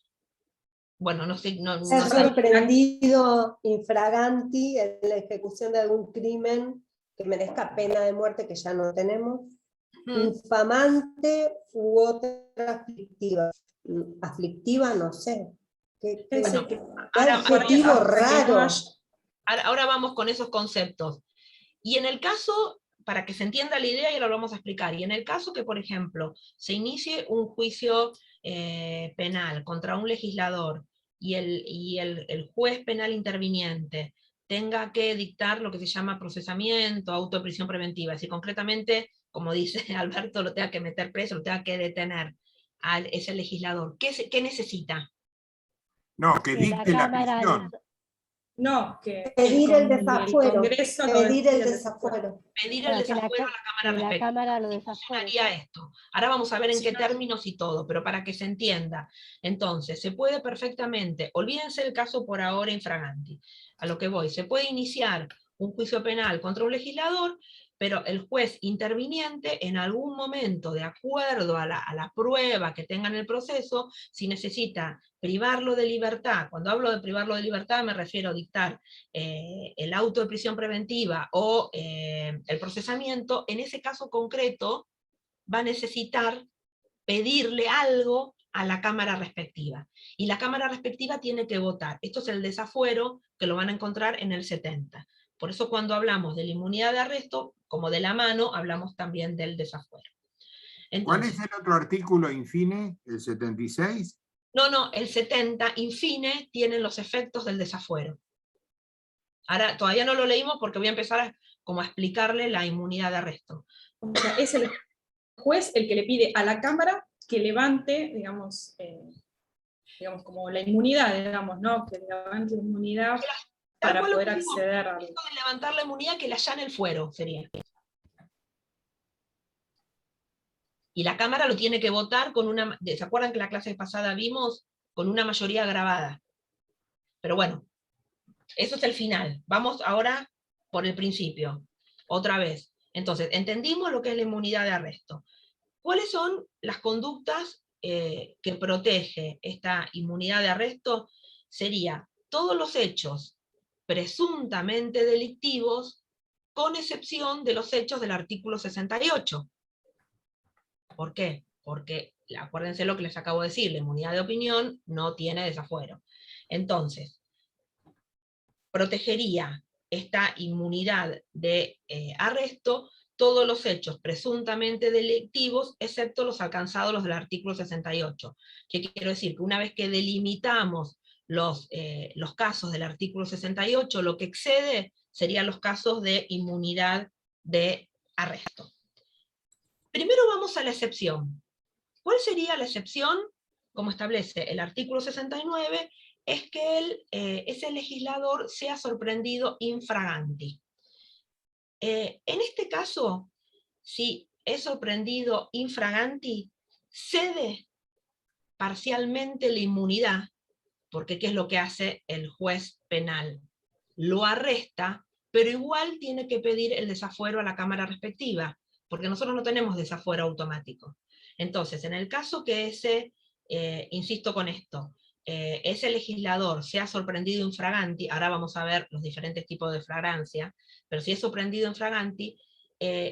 bueno, no sé, no ser sé. sorprendido infraganti en la ejecución de algún crimen que merezca pena de muerte, que ya no tenemos, infamante u otra aflictiva. Aflictiva, no sé. ¿Qué adjetivo raro? Ahora vamos con esos conceptos. Y en el caso, para que se entienda la idea, y ahora lo vamos a explicar, y en el caso que, por ejemplo, se inicie un juicio penal contra un legislador, y el juez penal interviniente tenga que dictar lo que se llama procesamiento, auto de prisión preventiva, es decir, concretamente, como dice Alberto, lo tenga que meter preso, lo tenga que detener a ese legislador, ¿qué necesita? No, que dicte la prisión. No, que pedir el desafuero. Congreso Pedir el desafuero. Pedir el desafuero a la Cámara respectiva. Esto. Ahora vamos a ver en qué términos y todo, pero para que se entienda. Entonces, se puede perfectamente, olvídense el caso por ahora infraganti, a lo que voy, se puede iniciar un juicio penal contra un legislador, pero el juez interviniente en algún momento, de acuerdo a la prueba que tenga en el proceso, si necesita privarlo de libertad, cuando hablo de privarlo de libertad me refiero a dictar el auto de prisión preventiva o el procesamiento, en ese caso concreto va a necesitar pedirle algo a la Cámara respectiva. Y la Cámara respectiva tiene que votar. Esto es el desafuero que lo van a encontrar en el 70. Por eso cuando hablamos de la inmunidad de arresto, como de la mano, hablamos también del desafuero. Entonces, ¿cuál es el otro artículo infine? ¿El 76? No, el 70, infine, tiene los efectos del desafuero. Ahora, todavía no lo leímos porque voy a empezar como a explicarle la inmunidad de arresto. O sea, es el juez el que le pide a la Cámara que levante, digamos como la inmunidad, digamos, ¿no? Que levante la inmunidad para poder acceder a... Esto de levantar la inmunidad, que le allane el fuero, sería. Y la Cámara lo tiene que votar con una... ¿Se acuerdan que la clase pasada vimos? Con una mayoría agravada. Pero bueno, eso es el final. Vamos ahora por el principio. Otra vez. Entonces, entendimos lo que es la inmunidad de arresto. ¿Cuáles son las conductas que protege esta inmunidad de arresto? Sería todos los hechos presuntamente delictivos, con excepción de los hechos del artículo 68. ¿Por qué? Porque, acuérdense lo que les acabo de decir, la inmunidad de opinión no tiene desafuero. Entonces, protegería esta inmunidad de arresto todos los hechos presuntamente delictivos, excepto los alcanzados los del artículo 68. ¿Qué quiero decir? Que una vez que delimitamos los casos del artículo 68, lo que excede serían los casos de inmunidad de arresto. Primero vamos a la excepción. ¿Cuál sería la excepción? Como establece el artículo 69, es que ese legislador sea sorprendido infraganti. En este caso, si es sorprendido infraganti, cede parcialmente la inmunidad, porque ¿qué es lo que hace el juez penal? Lo arresta, pero igual tiene que pedir el desafuero a la Cámara respectiva, porque nosotros no tenemos desafuero automático. Entonces, en el caso que insisto con esto, ese legislador sea sorprendido infraganti, ahora vamos a ver los diferentes tipos de flagrancia, pero si es sorprendido infraganti,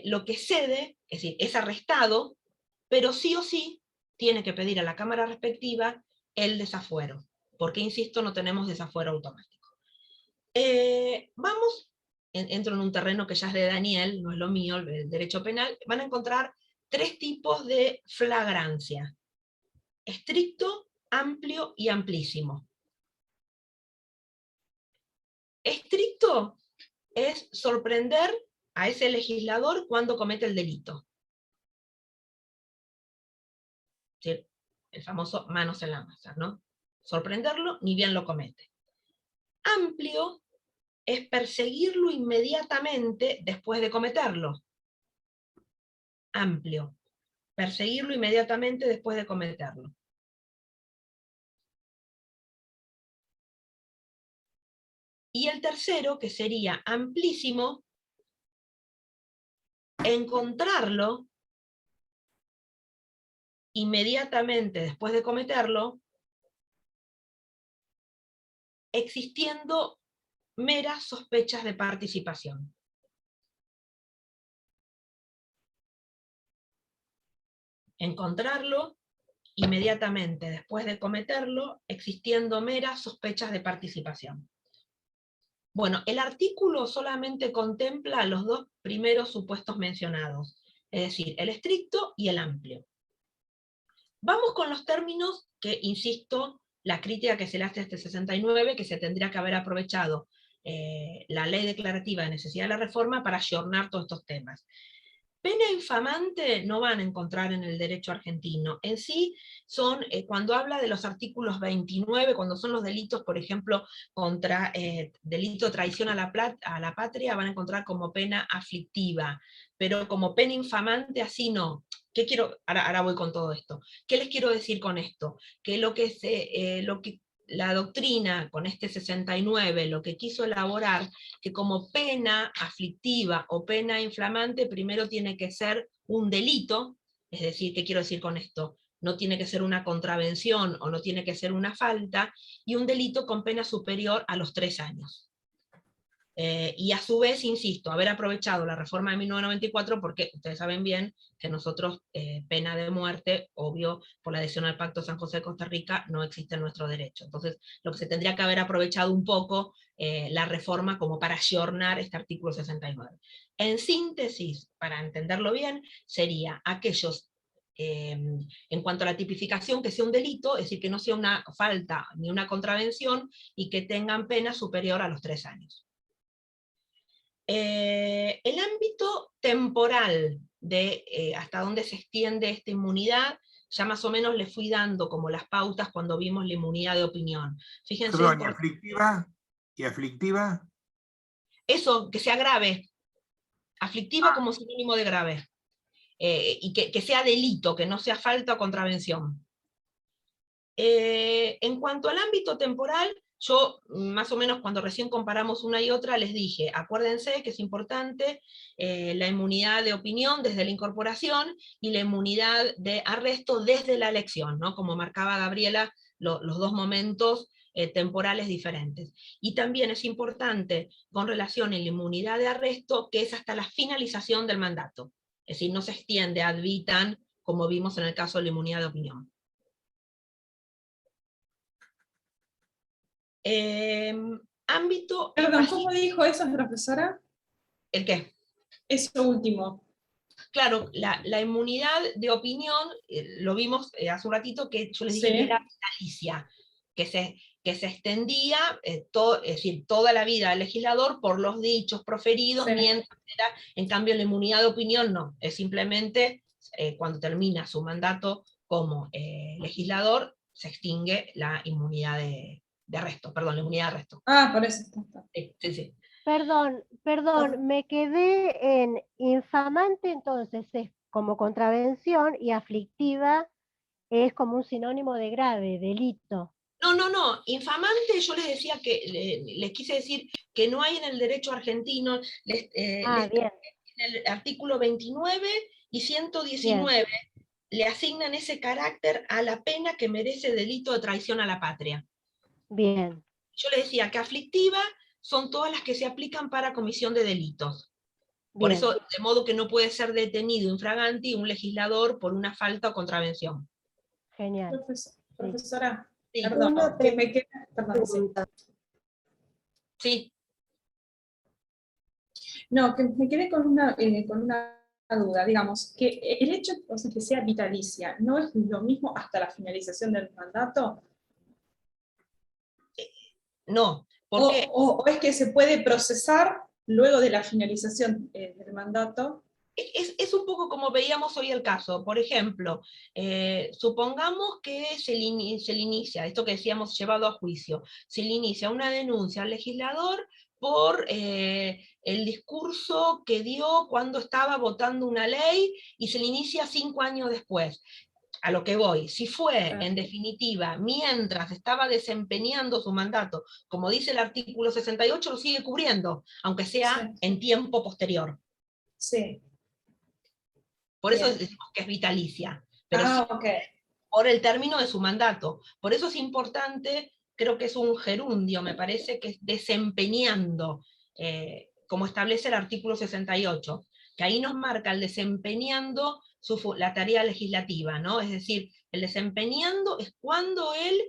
lo que cede, es decir, es arrestado, pero sí o sí tiene que pedir a la Cámara respectiva el desafuero, porque, insisto, no tenemos desafuero automático. Entro en un terreno que ya es de Daniel, no es lo mío, el derecho penal. Van a encontrar tres tipos de flagrancia: estricto, amplio y amplísimo. Estricto es sorprender a ese legislador cuando comete el delito. ¿Sí? El famoso manos en la masa, ¿no? Sorprenderlo, ni bien lo comete. Amplio es perseguirlo inmediatamente después de cometerlo. Amplio. Perseguirlo inmediatamente después de cometerlo. Y el tercero, que sería amplísimo, encontrarlo inmediatamente después de cometerlo, existiendo meras sospechas de participación. Encontrarlo inmediatamente después de cometerlo, existiendo meras sospechas de participación. Bueno, el artículo solamente contempla los dos primeros supuestos mencionados, es decir, el estricto y el amplio. Vamos con los términos que, insisto, la crítica que se le hace a este 69, que se tendría que haber aprovechado la ley declarativa de necesidad de la reforma para ayornar todos estos temas. Pena infamante no van a encontrar en el derecho argentino. En sí son, cuando habla de los artículos 29, cuando son los delitos, por ejemplo, contra delito de traición a la patria, van a encontrar como pena aflictiva, pero como pena infamante así no. ¿Qué quiero? Ahora voy con todo esto. ¿Qué les quiero decir con esto? Que la doctrina con este 69 lo que quiso elaborar, que como pena aflictiva o pena inflamante primero tiene que ser un delito, es decir, ¿qué quiero decir con esto? No tiene que ser una contravención o no tiene que ser una falta, y un delito con pena superior a los 3 años. Y a su vez, insisto, haber aprovechado la reforma de 1994, porque ustedes saben bien que nosotros, pena de muerte, obvio, por la adhesión al Pacto San José de Costa Rica, no existe en nuestro derecho. Entonces, lo que se tendría que haber aprovechado un poco la reforma como para ayornar este artículo 69. En síntesis, para entenderlo bien, sería aquellos, en cuanto a la tipificación, que sea un delito, es decir, que no sea una falta ni una contravención, y que tengan pena superior a los 3 años. El ámbito temporal de hasta dónde se extiende esta inmunidad, ya más o menos le fui dando como las pautas cuando vimos la inmunidad de opinión. Fíjense. Perdón, ¿y aflictiva? ¿Y aflictiva? Eso, que sea grave. Aflictiva como sinónimo de grave. Y que sea delito, que no sea falta o contravención. En cuanto al ámbito temporal, yo más o menos cuando recién comparamos una y otra les dije, acuérdense que es importante la inmunidad de opinión desde la incorporación y la inmunidad de arresto desde la elección, ¿no? Como marcaba Gabriela, los dos momentos temporales diferentes. Y también es importante con relación a la inmunidad de arresto, que es hasta la finalización del mandato. Es decir, no se extiende ad vitam, como vimos en el caso de la inmunidad de opinión. Ámbito... Perdón, ¿cómo dijo eso, profesora? ¿El qué? Eso último. Claro, la inmunidad de opinión, lo vimos hace un ratito, que yo les dije que era vitalicia, que se extendía es decir, toda la vida del legislador por los dichos proferidos, mientras era, en cambio la inmunidad de opinión no, es simplemente cuando termina su mandato como legislador, se extingue la inmunidad de arresto, perdón, la inmunidad de arresto. Ah, por eso está. Sí. Perdón, me quedé en infamante, entonces es como contravención, y aflictiva es como un sinónimo de grave, delito. No, infamante yo les decía que, les quise decir que no hay en el derecho argentino, Bien. En el artículo 29 y 119 bien, le asignan ese carácter a la pena que merece delito de traición a la patria. Bien. Yo les decía que aflictiva son todas las que se aplican para comisión de delitos. Por Bien. eso, de modo que no puede ser detenido infraganti un legislador por una falta o contravención. Genial. Profesora, sí. Perdón, que me queda... Pregunta. Sí. No, que me quedé con una duda, digamos, que el hecho de que sea vitalicia, ¿no es lo mismo hasta la finalización del mandato? No, porque ¿O es que se puede procesar luego de la finalización del mandato? es un poco como veíamos hoy el caso. Por ejemplo, supongamos que se le inicia, esto que decíamos, llevado a juicio, se le inicia una denuncia al legislador por el discurso que dio cuando estaba votando una ley, y se le inicia 5 años después. A lo que voy, si fue, en definitiva, mientras estaba desempeñando su mandato, como dice el artículo 68, lo sigue cubriendo, aunque sea en tiempo posterior. Sí. Por eso Bien. decimos que es vitalicia, pero sí Okay. por el término de su mandato. Por eso es importante, creo que es un gerundio, me parece, que es desempeñando, como establece el artículo 68, que ahí nos marca el desempeñando la tarea legislativa, ¿no? Es decir, el desempeñando es cuando él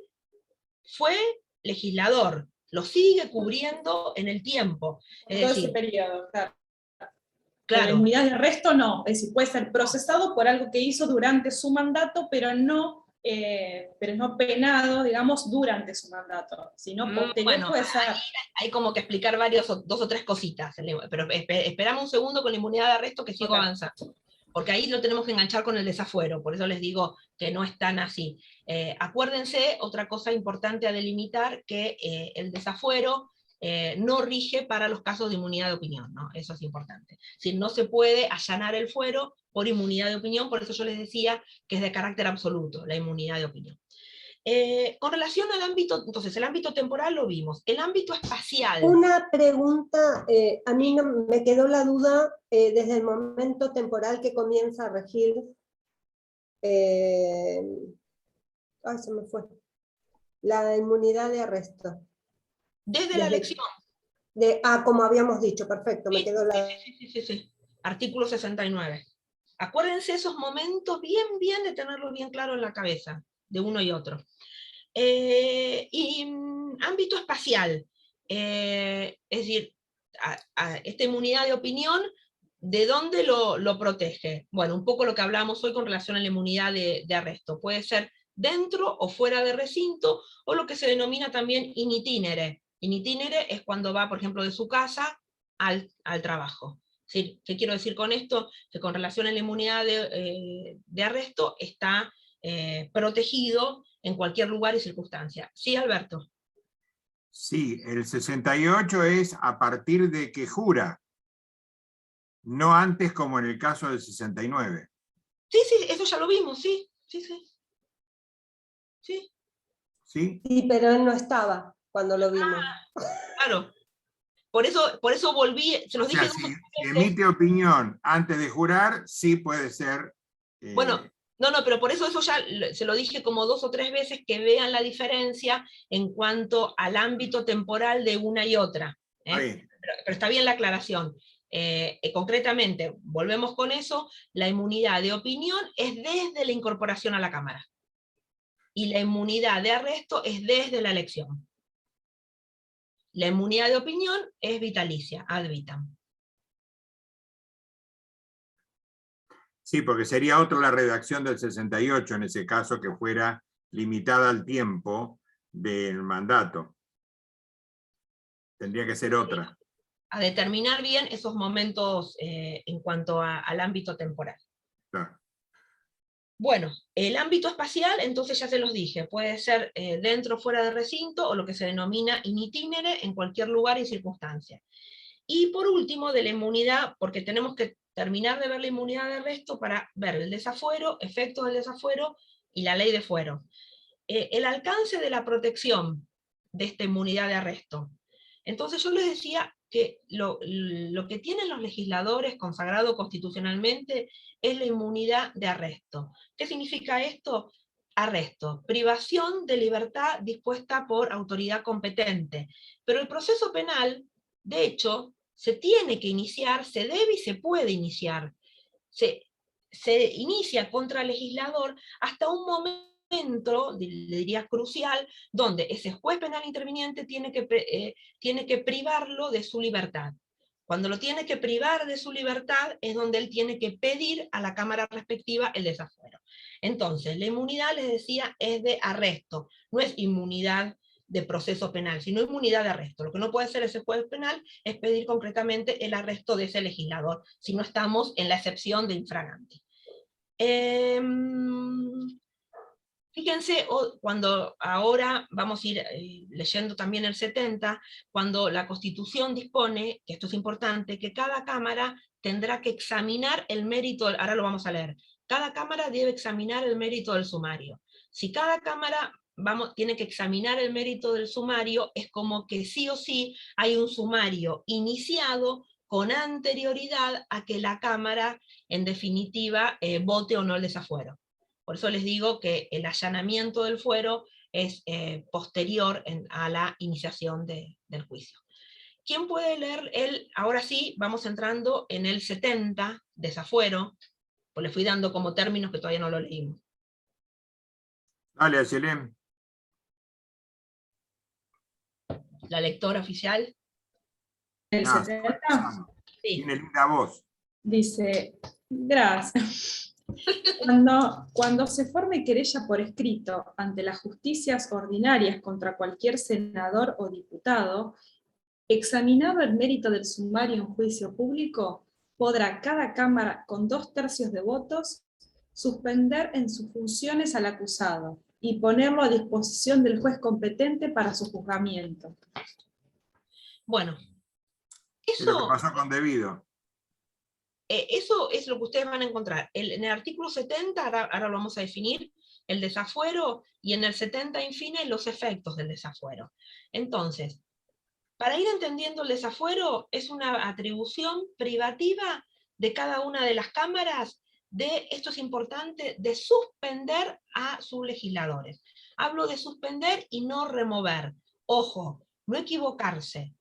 fue legislador, lo sigue cubriendo en el tiempo. Es Todo decir, ese periodo, claro. claro. La inmunidad de arresto no, es decir, puede ser procesado por algo que hizo durante su mandato, pero no penado, digamos, durante su mandato, sino posterior. Bueno, puede ser. hay como que explicar dos o tres cositas, pero esperamos un segundo con la inmunidad de arresto, que sigo avanzando, porque ahí lo tenemos que enganchar con el desafuero, por eso les digo que no es tan así. Acuérdense, otra cosa importante a delimitar, que el desafuero no rige para los casos de inmunidad de opinión, ¿no? Eso es importante. Es decir, no se puede allanar el fuero por inmunidad de opinión, por eso yo les decía que es de carácter absoluto, la inmunidad de opinión. Con relación al ámbito, entonces el ámbito temporal lo vimos, el ámbito espacial. Una pregunta, a mí no, me quedó la duda desde el momento temporal que comienza a regir, ay, se me fue, la inmunidad de arresto. Desde la elección. Como habíamos dicho, perfecto, me quedó la... Sí. Artículo 69. Acuérdense esos momentos bien de tenerlo bien claro en la cabeza, de uno y otro. Ámbito espacial, es decir, esta inmunidad de opinión, ¿de dónde lo protege? Bueno, un poco lo que hablamos hoy con relación a la inmunidad de arresto. Puede ser dentro o fuera de recinto, o lo que se denomina también in itinere. In itinere es cuando va, por ejemplo, de su casa al trabajo. ¿Sí? ¿Qué quiero decir con esto? Que con relación a la inmunidad de arresto está protegido en cualquier lugar y circunstancia. ¿Sí, Alberto? Sí, el 68 es a partir de que jura, no antes como en el caso del 69. Sí, eso ya lo vimos, sí. Sí, pero él no estaba cuando lo vimos. Claro. Por eso volví, se nos dije... Si emite opinión antes de jurar, sí puede ser... Bueno, no, pero por eso ya se lo dije como 2 o 3 veces, que vean la diferencia en cuanto al ámbito temporal de una y otra. Pero está bien la aclaración. Concretamente, volvemos con eso, la inmunidad de opinión es desde la incorporación a la Cámara. Y la inmunidad de arresto es desde la elección. La inmunidad de opinión es vitalicia, ad vitam. Sí, porque sería otra la redacción del 68, en ese caso, que fuera limitada al tiempo del mandato. Tendría que ser otra. A determinar bien esos momentos en cuanto al ámbito temporal. Claro. Bueno, el ámbito espacial, entonces ya se los dije, puede ser dentro o fuera de recinto, o lo que se denomina in itinere, en cualquier lugar y circunstancia. Y por último, de la inmunidad, porque tenemos que terminar de ver la inmunidad de arresto para ver el desafuero, efectos del desafuero y la ley de fuero. El alcance de la protección de esta inmunidad de arresto. Entonces yo les decía que lo que tienen los legisladores consagrado constitucionalmente es la inmunidad de arresto. ¿Qué significa esto? Arresto, privación de libertad dispuesta por autoridad competente. Pero el proceso penal, de hecho, se tiene que iniciar, se debe y se puede iniciar. Se inicia contra el legislador hasta un momento, le diría crucial, donde ese juez penal interviniente tiene que privarlo de su libertad. Cuando lo tiene que privar de su libertad es donde él tiene que pedir a la cámara respectiva el desafuero. Entonces, la inmunidad, les decía, es de arresto, no es inmunidad de proceso penal, sino inmunidad de arresto. Lo que no puede hacer ese juez penal es pedir concretamente el arresto de ese legislador, si no estamos en la excepción de infragante. Fíjense, cuando ahora vamos a ir leyendo también el 70, cuando la Constitución dispone, que esto es importante, que cada Cámara tendrá que examinar el mérito, ahora lo vamos a leer, cada Cámara debe examinar el mérito del sumario. Si cada Cámara tiene que examinar el mérito del sumario, es como que sí o sí hay un sumario iniciado con anterioridad a que la Cámara, en definitiva, vote o no el desafuero. Por eso les digo que el allanamiento del fuero es posterior a la iniciación del juicio. ¿Quién puede leer ahora sí, vamos entrando en el 70, desafuero, pues le fui dando como términos que todavía no lo leímos. Dale, Ayelén. La lectora oficial. El 70 Sí. Tiene linda voz. dice, gracias. Cuando se forme querella por escrito ante las justicias ordinarias contra cualquier senador o diputado, examinado el mérito del sumario en juicio público, podrá cada Cámara, con 2/3 de votos, suspender en sus funciones al acusado y ponerlo a disposición del juez competente para su juzgamiento. Bueno, Es lo que pasó con Debido. eso es lo que ustedes van a encontrar. En el artículo 70, ahora lo vamos a definir, el desafuero, y en el 70, en fin, los efectos del desafuero. Entonces, para ir entendiendo el desafuero, es una atribución privativa de cada una de las cámaras esto es importante, de suspender a sus legisladores. Hablo de suspender y no remover. Ojo, no equivocarse.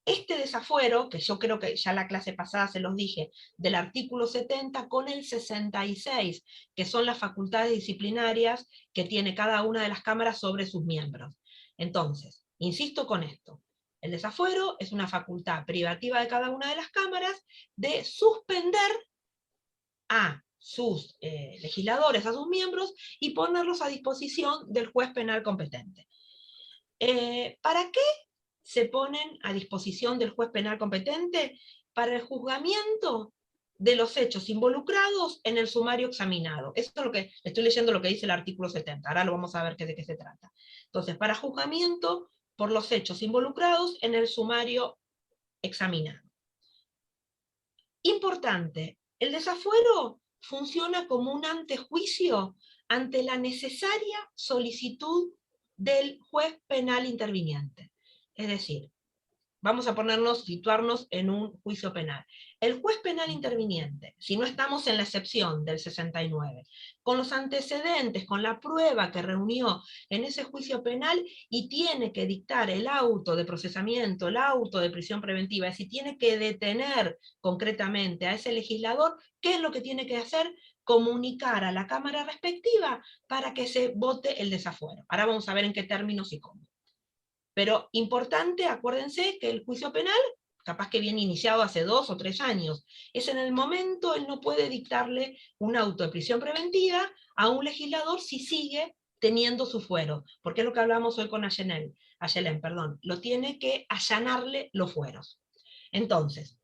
Este desafuero, que yo creo que ya la clase pasada se los dije, del artículo 70 con el 66, que son las facultades disciplinarias que tiene cada una de las cámaras sobre sus miembros. Entonces, insisto con esto, el desafuero es una facultad privativa de cada una de las cámaras de suspender a sus legisladores, a sus miembros, y ponerlos a disposición del juez penal competente. ¿Para qué se ponen a disposición del juez penal competente? Para el juzgamiento de los hechos involucrados en el sumario examinado. Esto es lo que estoy leyendo, lo que dice el artículo 70. Ahora lo vamos a ver de qué se trata. Entonces, para juzgamiento por los hechos involucrados en el sumario examinado. Importante, el desafuero funciona como un antejuicio ante la necesaria solicitud del juez penal interviniente. Es decir, vamos a situarnos en un juicio penal. El juez penal interviniente, si no estamos en la excepción del 69, con los antecedentes, con la prueba que reunió en ese juicio penal, y tiene que dictar el auto de procesamiento, el auto de prisión preventiva, es decir, tiene que detener concretamente a ese legislador, ¿qué es lo que tiene que hacer? Comunicar a la Cámara respectiva para que se vote el desafuero. Ahora vamos a ver en qué términos y cómo. Pero importante, acuérdense que el juicio penal, capaz que viene iniciado hace 2 o 3 años, es en el momento, él no puede dictarle un auto de prisión preventiva a un legislador si sigue teniendo su fuero, porque es lo que hablamos hoy con Ayelén, lo tiene que allanarle los fueros. Entonces,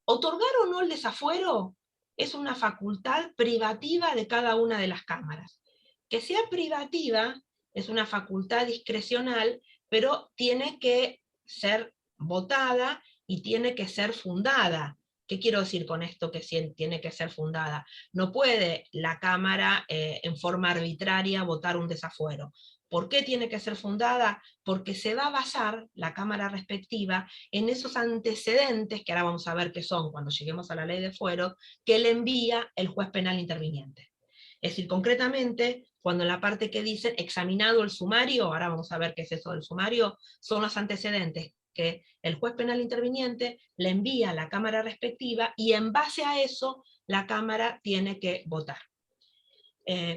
otorgar o no el desafuero es una facultad privativa de cada una de las cámaras. Que sea privativa es una facultad discrecional, pero tiene que ser votada y tiene que ser fundada. ¿Qué quiero decir con esto que tiene que ser fundada? No puede la Cámara en forma arbitraria votar un desafuero. ¿Por qué tiene que ser fundada? Porque se va a basar la Cámara respectiva en esos antecedentes, que ahora vamos a ver qué son cuando lleguemos a la ley de fuero, que le envía el juez penal interviniente. Es decir, concretamente, cuando en la parte que dicen examinado el sumario, ahora vamos a ver qué es eso del sumario, son los antecedentes que el juez penal interviniente le envía a la Cámara respectiva, y en base a eso la Cámara tiene que votar.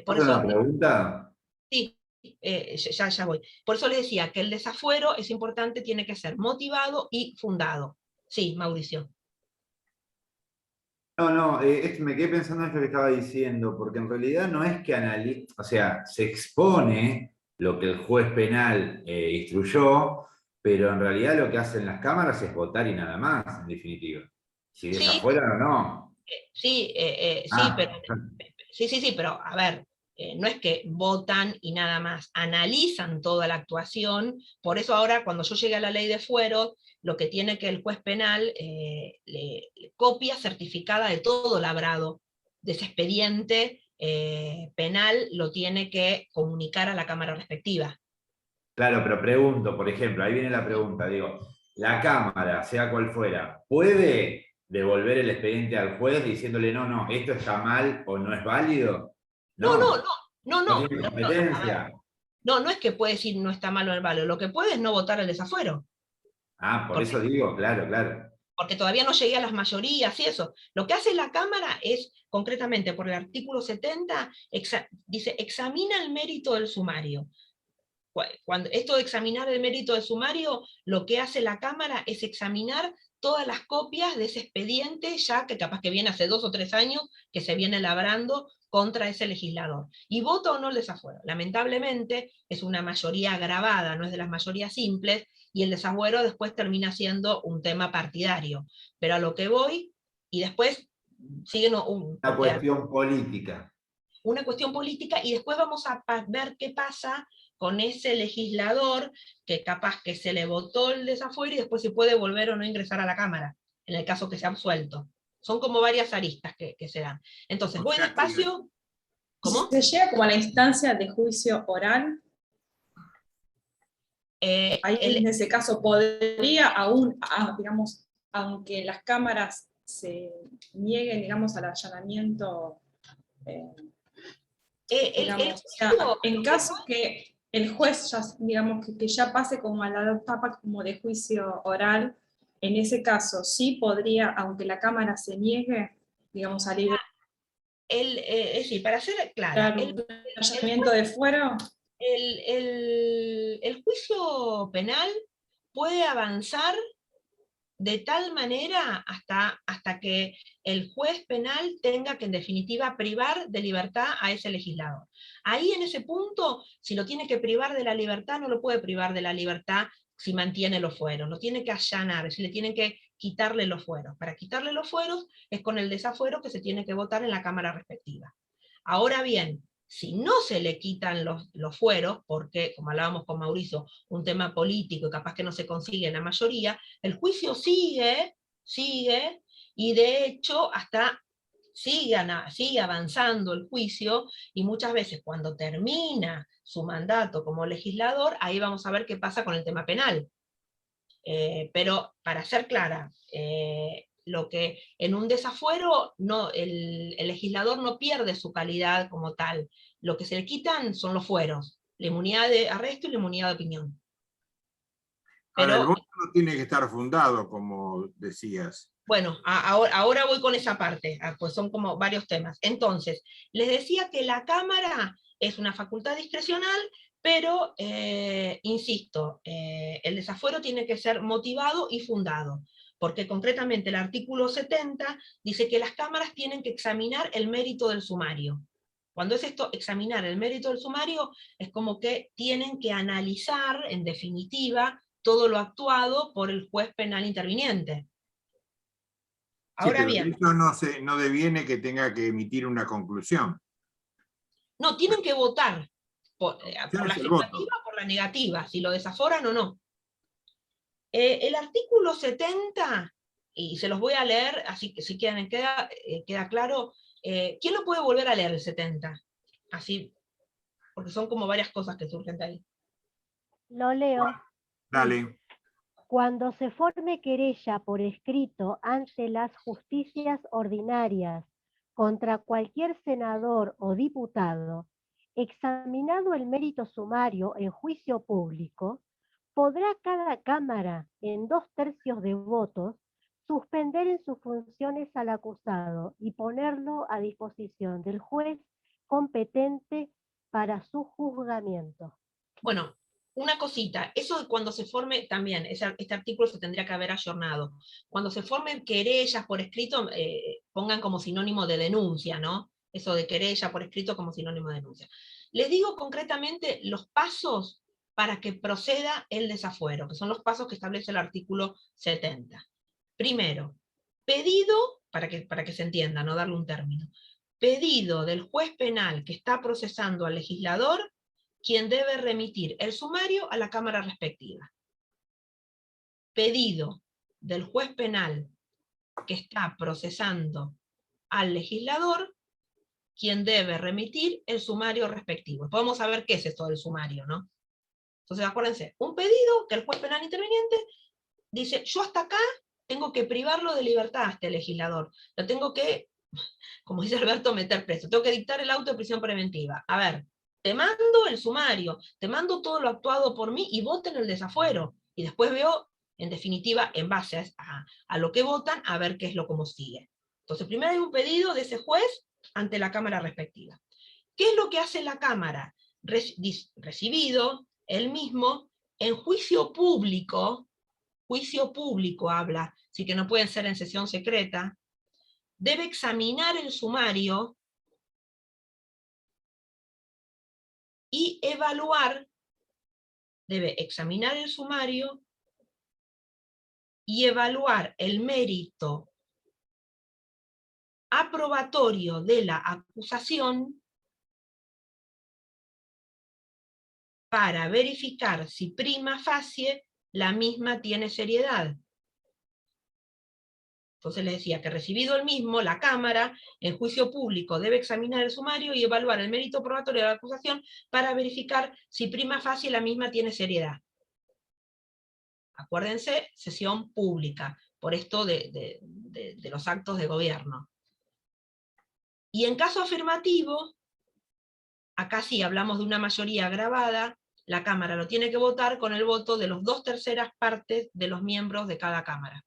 Por eso, ¿Una pregunta? Sí, ya voy. Por eso le decía que el desafuero es importante, tiene que ser motivado y fundado. Sí, Mauricio. No, me quedé pensando en esto que estaba diciendo, porque en realidad no es que analice, o sea, se expone lo que el juez penal instruyó, pero en realidad lo que hacen las cámaras es votar y nada más, en definitiva. Si Sí, desafueran o no. sí, sí, pero Ah, sí, pero a ver, no es que votan y nada más, analizan toda la actuación. Por eso ahora, cuando yo llegue a la ley de fueros, lo que tiene que el juez penal, le copia certificada de todo labrado de ese expediente penal, lo tiene que comunicar a la cámara respectiva. claro, pero pregunto, por ejemplo, ahí viene la pregunta, digo, la cámara, sea cual fuera, ¿puede devolver el expediente al juez diciéndole, no, esto está mal o no es válido? No, no, No, no, no no, tiene no, no, a ver, competencia. no es que puede decir no está malo el válido, lo que puede es no votar el desafuero. Ah, por Porque eso digo, claro. porque todavía no llegué a las mayorías y eso. Lo que hace la Cámara es, concretamente por el artículo 70, dice, examina el mérito del sumario. Cuando esto de examinar el mérito del sumario, lo que hace la Cámara es examinar todas las copias de ese expediente, ya que capaz que viene hace 2 o 3 años, que se viene labrando contra ese legislador. Y vota o no el desafuero. Lamentablemente, es una mayoría agravada, no es de las mayorías simples, y el desafuero después termina siendo un tema partidario. Pero a lo que voy, y después sigue Una cuestión política. una cuestión política, y después vamos a ver qué pasa con ese legislador que capaz que se le votó el desafuero y después si puede volver o no ingresar a la Cámara, en el caso que sea absuelto. Son como varias aristas que se dan. Entonces, voy despacio. ¿Cómo? ¿Se llega como a la instancia de juicio oral? Ahí en ese caso podría aún, digamos, aunque las cámaras se nieguen, digamos, al allanamiento, digamos, o sea, en caso que el juez ya, digamos, que ya pase como a la etapa como de juicio oral, en ese caso sí podría, aunque la cámara se niegue, digamos, a liberar Es decir, para ser clara, un allanamiento de fuero. El juicio penal puede avanzar de tal manera hasta que el juez penal tenga que en definitiva privar de libertad a ese legislador. Ahí en ese punto, si lo tiene que privar de la libertad, no lo puede privar de la libertad si mantiene los fueros, lo tiene que allanar, es decir, le tienen que quitarle los fueros. Para quitarle los fueros es con el desafuero que se tiene que votar en la Cámara respectiva. Ahora bien, si no se le quitan los fueros, porque, como hablábamos con Mauricio, un tema político y capaz que no se consigue en la mayoría, el juicio sigue, y de hecho hasta sigue avanzando el juicio, y muchas veces cuando termina su mandato como legislador, ahí vamos a ver qué pasa con el tema penal. Pero para ser clara, lo que en un desafuero no, el legislador no pierde su calidad como tal. Lo que se le quitan son los fueros, la inmunidad de arresto y la inmunidad de opinión. Ahora, el Pero, voto no tiene que estar fundado, como decías. bueno, ahora voy con esa parte, pues son como varios temas. Entonces, les decía que la Cámara es una facultad discrecional, pero, insisto, el desafuero tiene que ser motivado y fundado, porque concretamente el artículo 70 dice que las cámaras tienen que examinar el mérito del sumario. Cuando es esto, examinar el mérito del sumario, es como que tienen que analizar, en definitiva, todo lo actuado por el juez penal interviniente. Sí, Ahora pero bien, eso no deviene que tenga que emitir una conclusión. no, tienen que votar por la Es el afirmativa voto. o por la negativa, si lo desaforan o no. El artículo 70, y se los voy a leer, así que si quieren queda claro, ¿quién lo puede volver a leer el 70? Así, porque son como varias cosas que surgen de ahí. Lo leo. Dale. Cuando se forme querella por escrito ante las justicias ordinarias contra cualquier senador o diputado, examinado el mérito sumario en juicio público, podrá cada Cámara, en 2/3 de votos, suspender en sus funciones al acusado y ponerlo a disposición del juez competente para su juzgamiento. Bueno, una cosita, eso de cuando se forme, también, este artículo se tendría que haber ayornado. Cuando se formen querellas por escrito, pongan como sinónimo de denuncia, ¿no? Eso de querella por escrito como sinónimo de denuncia. Les digo concretamente los pasos para que proceda el desafuero, que son los pasos que establece el artículo 70. Primero, pedido, para que se entienda, no darle un término, pedido del juez penal que está procesando al legislador, quien debe remitir el sumario a la Cámara respectiva. Pedido del juez penal que está procesando al legislador, quien debe remitir el sumario respectivo. Podemos saber qué es esto del sumario, ¿no? Entonces, acuérdense, un pedido que el juez penal interviniente dice, yo hasta acá tengo que privarlo de libertad a este legislador. Lo tengo que, como dice Alberto, meter preso. Tengo que dictar el auto de prisión preventiva. A ver, te mando el sumario, te mando todo lo actuado por mí y voten el desafuero. Y después veo, en definitiva, en base a lo que votan, a ver qué es lo como sigue. Entonces, primero hay un pedido de ese juez ante la Cámara respectiva. ¿Qué es lo que hace la Cámara? Recibido él mismo en juicio público habla, así que no pueden ser en sesión secreta, debe examinar el sumario y evaluar, debe examinar el sumario y evaluar el mérito aprobatorio de la acusación para verificar si prima facie la misma tiene seriedad. Entonces les decía que recibido el mismo, la Cámara, en juicio público, debe examinar el sumario y evaluar el mérito probatorio de la acusación para verificar si prima facie la misma tiene seriedad. Acuérdense, sesión pública, por esto de los actos de gobierno. Y en caso afirmativo, acá sí hablamos de una mayoría agravada, la Cámara lo tiene que votar con el voto de los 2/3 partes de los miembros de cada Cámara.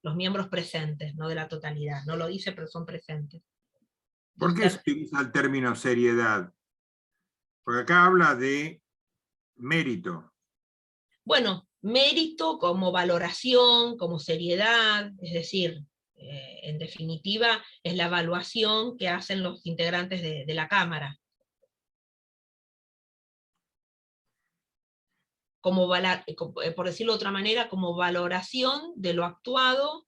Los miembros presentes, no de la totalidad. No lo dice, pero son presentes. ¿Por qué se utiliza el término seriedad? Porque acá habla de mérito. Bueno, mérito como valoración, como seriedad, es decir, en definitiva, es la evaluación que hacen los integrantes de la Cámara. Como por decirlo de otra manera, como valoración de lo actuado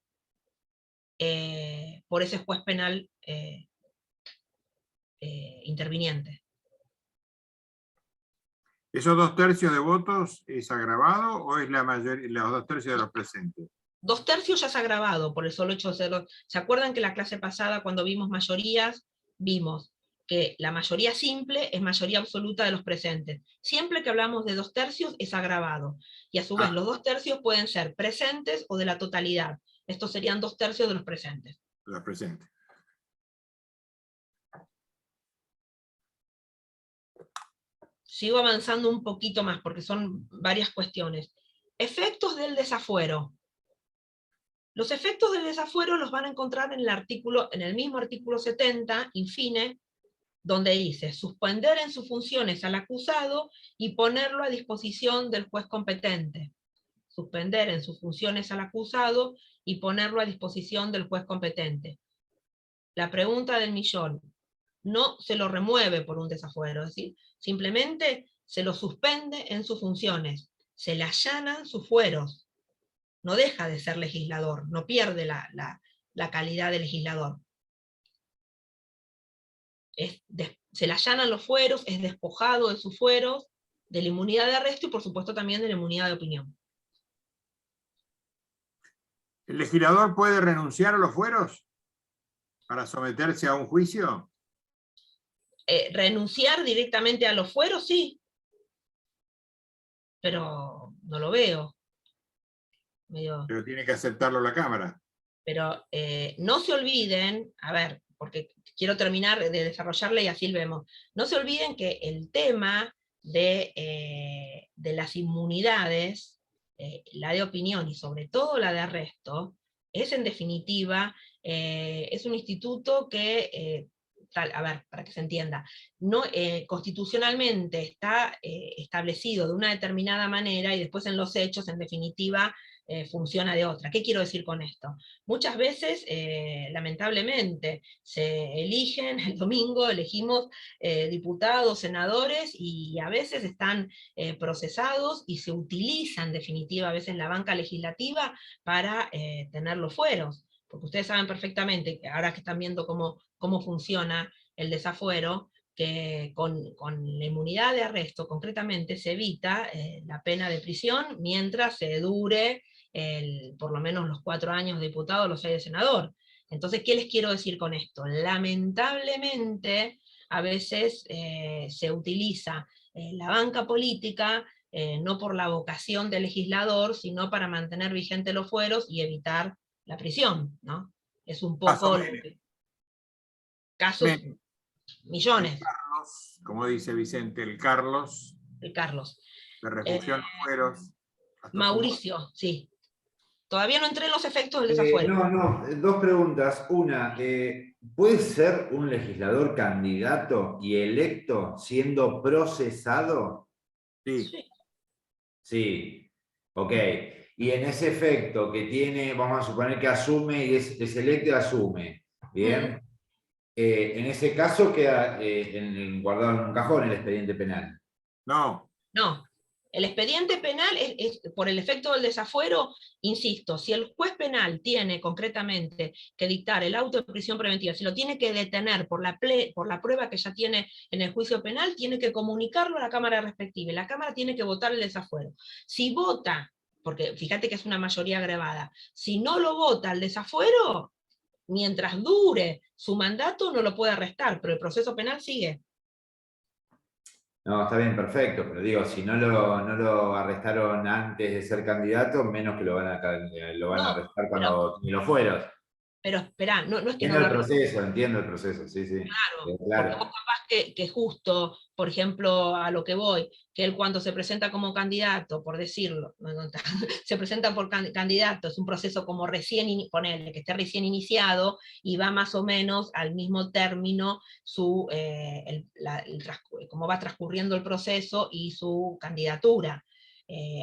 por ese juez penal interviniente. ¿Esos 2/3 de votos es agravado o es la mayoría, los 2/3 de los presentes? 2/3 ya es agravado por el solo hecho de serlo. ¿Se acuerdan que la clase pasada, cuando vimos mayorías, vimos que la mayoría simple es mayoría absoluta de los presentes? Siempre que hablamos de 2/3 es agravado. Y a su vez los 2/3 pueden ser presentes o de la totalidad. Estos serían 2/3 de los presentes. De los presentes. Sigo avanzando un poquito más porque son varias cuestiones. Efectos del desafuero. Los efectos del desafuero los van a encontrar en el mismo artículo 70, infine, donde dice, suspender en sus funciones al acusado y ponerlo a disposición del juez competente. Suspender en sus funciones al acusado y ponerlo a disposición del juez competente. La pregunta del millón, no se lo remueve por un desafuero, es decir, simplemente se lo suspende en sus funciones, se le allanan sus fueros, no deja de ser legislador, no pierde la calidad de legislador. Se le allanan los fueros, es despojado de sus fueros, de la inmunidad de arresto y por supuesto también de la inmunidad de opinión. ¿El legislador puede renunciar a los fueros para someterse a un juicio? Renunciar directamente a los fueros, sí, pero no lo veo. Pero tiene que aceptarlo la Cámara. Pero no se olviden, a ver, porque quiero terminar de desarrollarla y así lo vemos. No se olviden que el tema de las inmunidades, la de opinión y sobre todo la de arresto, es en definitiva, es un instituto que a ver, para que se entienda, no, constitucionalmente está establecido de una determinada manera y después en los hechos, en definitiva, funciona de otra. ¿Qué quiero decir con esto? Muchas veces, lamentablemente, se eligen, el domingo elegimos diputados, senadores, y a veces están procesados y se utiliza en definitiva a veces la banca legislativa para tener los fueros. Porque ustedes saben perfectamente, ahora que están viendo cómo funciona el desafuero, que con la inmunidad de arresto concretamente se evita la pena de prisión mientras se dure por lo menos los 4 años de diputado, los 6 de senador. Entonces, ¿qué les quiero decir con esto? Lamentablemente, a veces se utiliza la banca política no por la vocación del legislador, sino para mantener vigentes los fueros y evitar la prisión, ¿no? Es un poco casos, millones. Carlos, como dice Vicente, el Carlos. El Carlos. Se refugió en los fueros. Mauricio, sí. Todavía no entré en los efectos del desafuero. No, dos preguntas. Una, ¿puede ser un legislador candidato y electo siendo procesado? Sí. Sí, ok. Y en ese efecto que tiene, vamos a suponer que asume y es electo y asume, ¿bien? En ese caso queda guardado en un cajón el expediente penal. No. No. El expediente penal es por el efecto del desafuero, insisto, si el juez penal tiene concretamente que dictar el auto de prisión preventiva, si lo tiene que detener por la prueba que ya tiene en el juicio penal, tiene que comunicarlo a la Cámara respectiva, y la Cámara tiene que votar el desafuero. Si vota, porque fíjate que es una mayoría agravada, si no lo vota el desafuero, mientras dure su mandato no lo puede arrestar, pero el proceso penal sigue. No, está bien, perfecto, pero digo, si no lo arrestaron antes de ser candidato, menos que lo van a arrestar cuando ni lo fueron. Pero esperá, no es que Entiendo el proceso, sí. Claro. Porque vos capaz que justo, por ejemplo, a lo que voy, que él cuando se presenta como candidato, por decirlo, se presenta por candidato, es un proceso como ponele, que esté recién iniciado, y va más o menos al mismo término cómo va transcurriendo el proceso y su candidatura.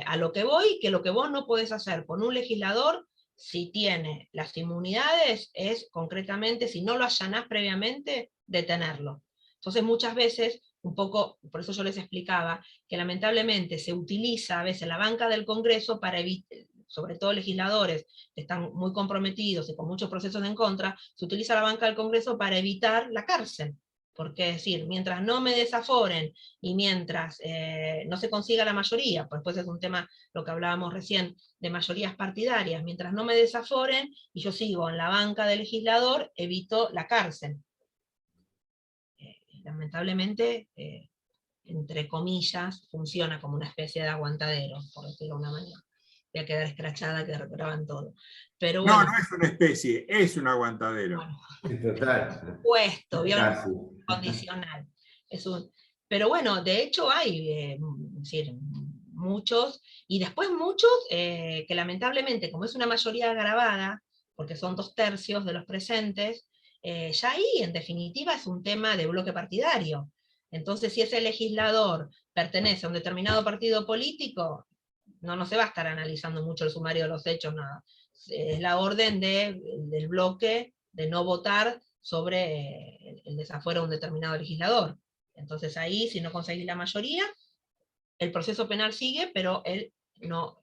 A lo que voy, que lo que vos no podés hacer con un legislador, si tiene las inmunidades, es concretamente, si no lo allanás previamente, detenerlo. Entonces muchas veces, un poco, por eso yo les explicaba, que lamentablemente se utiliza a veces la banca del Congreso para evitar, sobre todo legisladores que están muy comprometidos y con muchos procesos en contra, se utiliza la banca del Congreso para evitar la cárcel. Porque es decir, mientras no me desaforen y mientras no se consiga la mayoría, pues después es un tema, lo que hablábamos recién, de mayorías partidarias, mientras no me desaforen y yo sigo en la banca del legislador, evito la cárcel. Lamentablemente, entre comillas, funciona como una especie de aguantadero, por decirlo de una manera. Voy a quedar escrachada que graban todo. Pero bueno, no es una especie, es un aguantadero. Bueno, total. Puesto, condicional. Pero bueno, de hecho hay muchos, y después muchos que lamentablemente, como es una mayoría agravada, porque son 2/3 de los presentes, ya ahí en definitiva es un tema de bloque partidario. Entonces, si ese legislador pertenece a un determinado partido político, no se va a estar analizando mucho el sumario de los hechos, nada. Es la orden del bloque de no votar sobre el desafuero de un determinado legislador. Entonces ahí, si no conseguís la mayoría, el proceso penal sigue, pero él no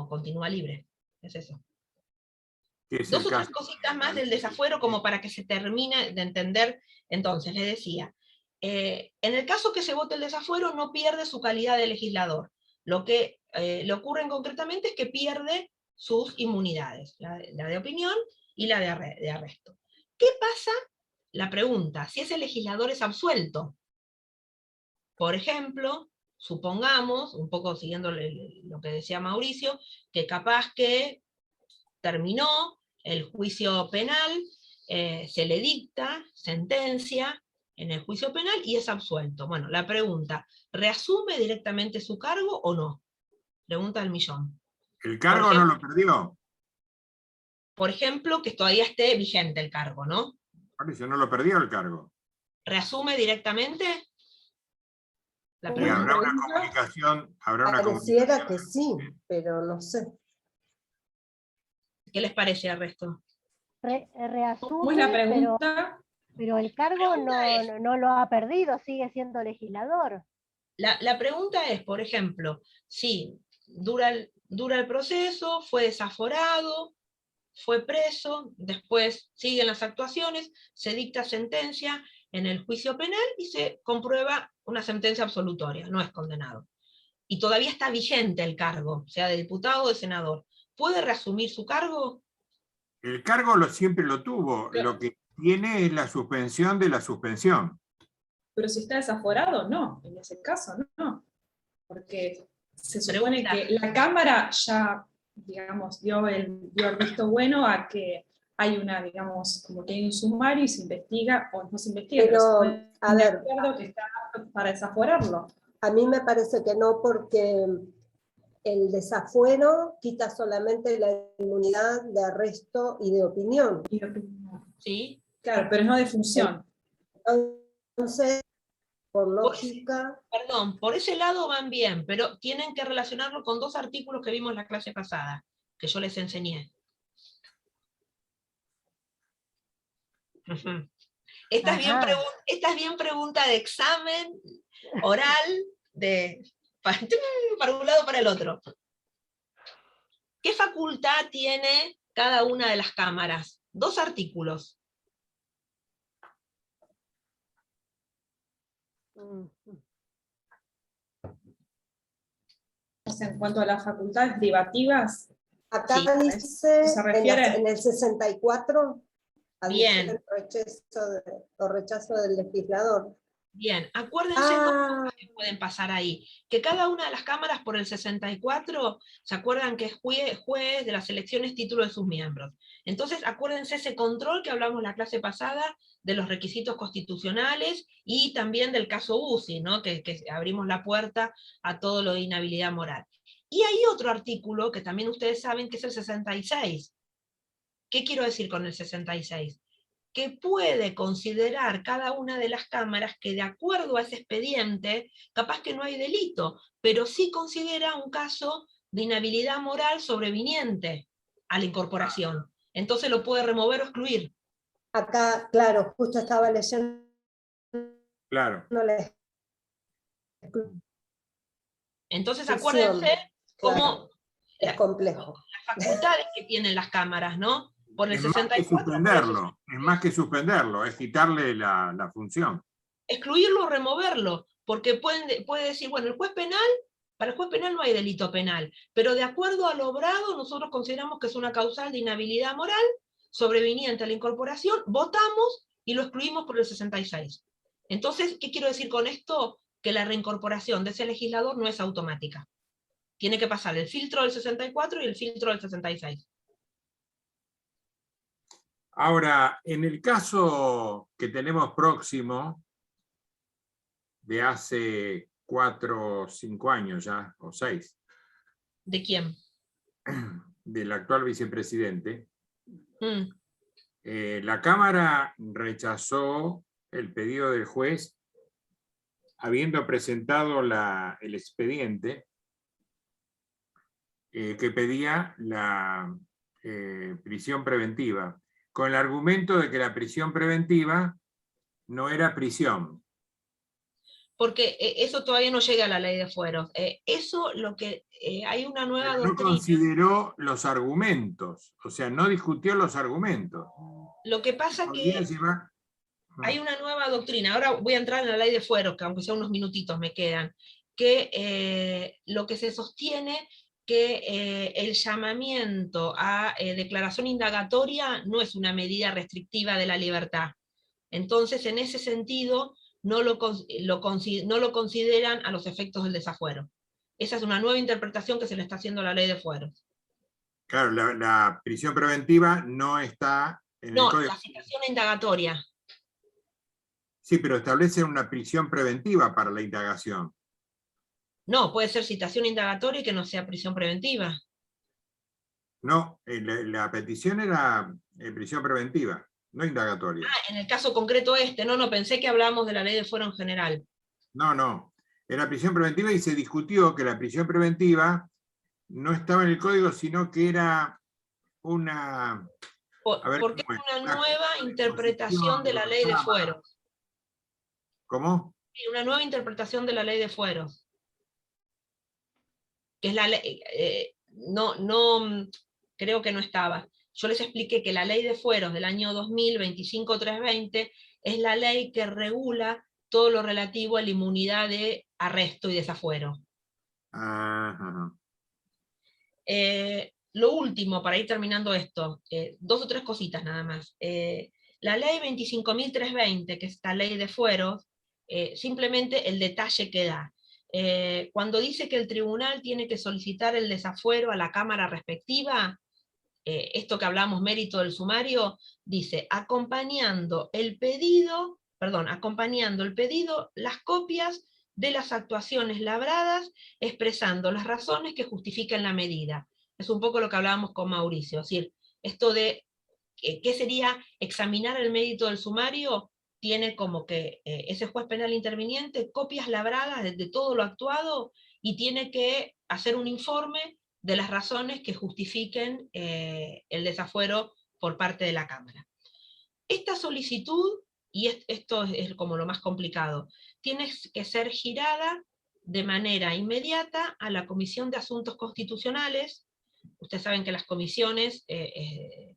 continúa libre. Es eso. 2 o 3 cositas más del desafuero como para que se termine de entender. Entonces, les decía, en el caso que se vote el desafuero no pierde su calidad de legislador. Lo que le ocurre concretamente es que pierde sus inmunidades, la de opinión y la de arresto. ¿Qué pasa? La pregunta, si ese legislador es absuelto. Por ejemplo, supongamos, un poco siguiendo lo que decía Mauricio, que capaz que terminó el juicio penal, se le dicta sentencia en el juicio penal y es absuelto. Bueno, la pregunta, ¿reasume directamente su cargo o no? Pregunta del millón. ¿El cargo no lo perdió? Por ejemplo, que todavía esté vigente el cargo, ¿no? Por eso no lo perdió el cargo. ¿Reasume directamente? La Sí, pregunta. habrá una comunicación. Pareciera que sí, pero no sé. ¿Qué les parece al resto? ¿Cómo es la Reasume, pregunta? pero el cargo no lo ha perdido, sigue siendo legislador. La pregunta es, por ejemplo, si dura el proceso, fue desaforado, fue preso, después siguen las actuaciones, se dicta sentencia en el juicio penal y se comprueba una sentencia absolutoria, no es condenado. Y todavía está vigente el cargo, sea de diputado o de senador. ¿Puede reasumir su cargo? El cargo siempre lo tuvo. Lo que tiene es la suspensión de la suspensión. Pero si está desaforado, no, en ese caso no, porque se supone que la Cámara ya, digamos, dio el visto bueno a que hay una, digamos, como que hay un sumario y se investiga, o no se investiga, Pero, se a ver, acuerdo que está para desaforarlo. a mí me parece que no, porque el desafuero quita solamente la inmunidad de arresto y de opinión. ¿Sí? Claro, pero no de función. Entonces, por lógica... Perdón, por ese lado van bien, pero tienen que relacionarlo con 2 artículos que vimos en la clase pasada, que yo les enseñé. Esta es bien pregunta de examen oral, para un lado o para el otro. ¿Qué facultad tiene cada una de las cámaras? 2 artículos. En cuanto a las facultades privativas, acá Sí. dice ¿Se refiere? en el 64, Bien. el rechazo del legislador. Bien, acuérdense 2 cosas que pueden pasar ahí. Que cada una de las cámaras por el 64, ¿se acuerdan que es juez de las elecciones título de sus miembros? Entonces, acuérdense ese control que hablamos la clase pasada de los requisitos constitucionales y también del caso UCI, ¿no? Que abrimos la puerta a todo lo de inhabilidad moral. Y hay otro artículo que también ustedes saben que es el 66. ¿Qué quiero decir con el 66? Que puede considerar cada una de las cámaras que de acuerdo a ese expediente, capaz que no hay delito, pero sí considera un caso de inhabilidad moral sobreviniente a la incorporación. Entonces lo puede remover o excluir. Acá, claro, justo estaba leyendo. Claro. Entonces acuérdense cómo es complejo. las facultades que tienen las cámaras, ¿no? Por el Es 64, más que suspenderlo, es quitarle la función. Excluirlo o removerlo, porque puede decir, bueno, para el juez penal no hay delito penal, pero de acuerdo a lo obrado, nosotros consideramos que es una causal de inhabilidad moral sobreviniente a la incorporación, votamos y lo excluimos por el 66. Entonces, ¿qué quiero decir con esto? Que la reincorporación de ese legislador no es automática. Tiene que pasar el filtro del 64 y el filtro del 66. Ahora, en el caso que tenemos próximo, de hace 4 o 5 años ya, o 6. ¿De quién? Del actual vicepresidente. La Cámara rechazó el pedido del juez, habiendo presentado el expediente que pedía la prisión preventiva, con el argumento de que la prisión preventiva no era prisión. Porque eso todavía no llega a la ley de fueros. Eso lo que hay una nueva no doctrina. Consideró los argumentos, o sea, no discutió los argumentos. Lo que pasa que hay una nueva doctrina. Ahora voy a entrar en la ley de fueros, que aunque sea unos minutitos me quedan, que lo que se sostiene que el llamamiento a declaración indagatoria no es una medida restrictiva de la libertad. Entonces, en ese sentido, no lo consideran a los efectos del desafuero. Esa es una nueva interpretación que se le está haciendo a la ley de fueros. Claro, la prisión preventiva no está en el código. No, la citación indagatoria. Sí, pero establece una prisión preventiva para la indagación. No, puede ser citación indagatoria y que no sea prisión preventiva. No, la petición era prisión preventiva. no indagatoria. En el caso concreto no, pensé que hablábamos de la ley de fuero en general. No. Era prisión preventiva y se discutió que la prisión preventiva no estaba en el código, sino que era una... Porque es una nueva interpretación de la ley de fueros. ¿Cómo? Una nueva interpretación de la ley de fueros. Que es la ley... creo que no estaba. Yo les expliqué que la ley de fueros del año 2000, 25320, es la ley que regula todo lo relativo a la inmunidad de arresto y desafuero. Ajá. Lo último, para ir terminando esto, 2 o 3 cositas nada más. La ley 25.320, que es esta ley de fueros, simplemente el detalle que da. Cuando dice que el tribunal tiene que solicitar el desafuero a la cámara respectiva, esto que hablamos, mérito del sumario, dice, acompañando el pedido, las copias de las actuaciones labradas, expresando las razones que justifican la medida. Es un poco lo que hablábamos con Mauricio, es decir, esto de qué sería examinar el mérito del sumario, tiene como que ese juez penal interviniente copias labradas de todo lo actuado y tiene que hacer un informe de las razones que justifiquen el desafuero por parte de la Cámara. Esta solicitud, y esto es como lo más complicado, tiene que ser girada de manera inmediata a la Comisión de Asuntos Constitucionales. Ustedes saben que las comisiones, en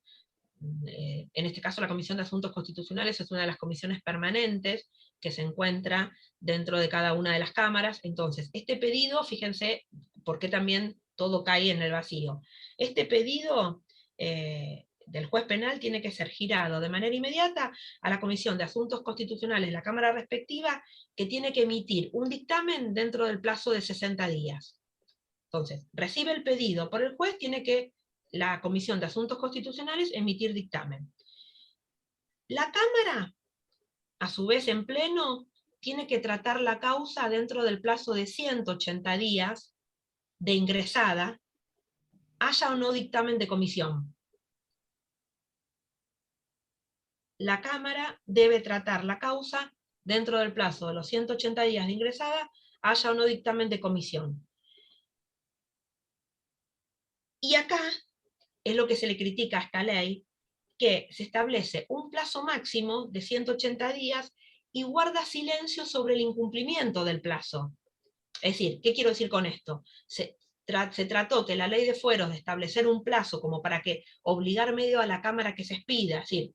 este caso la Comisión de Asuntos Constitucionales es una de las comisiones permanentes que se encuentra dentro de cada una de las cámaras. Entonces, este pedido, fíjense por qué también todo cae en el vacío. Este pedido del juez penal tiene que ser girado de manera inmediata a la Comisión de Asuntos Constitucionales de la Cámara respectiva, que tiene que emitir un dictamen dentro del plazo de 60 días. Entonces, recibe el pedido por el juez, tiene que la Comisión de Asuntos Constitucionales emitir dictamen. La Cámara, a su vez en pleno, tiene que tratar la causa dentro del plazo de 180 días de ingresada, haya o no dictamen de comisión. La Cámara debe tratar la causa dentro del plazo de los 180 días de ingresada, haya o no dictamen de comisión. Y acá es lo que se le critica a esta ley, que se establece un plazo máximo de 180 días y guarda silencio sobre el incumplimiento del plazo. Es decir, ¿qué quiero decir con esto? Se trató que la ley de fueros de establecer un plazo como para que obligar medio a la Cámara que se expida, es decir,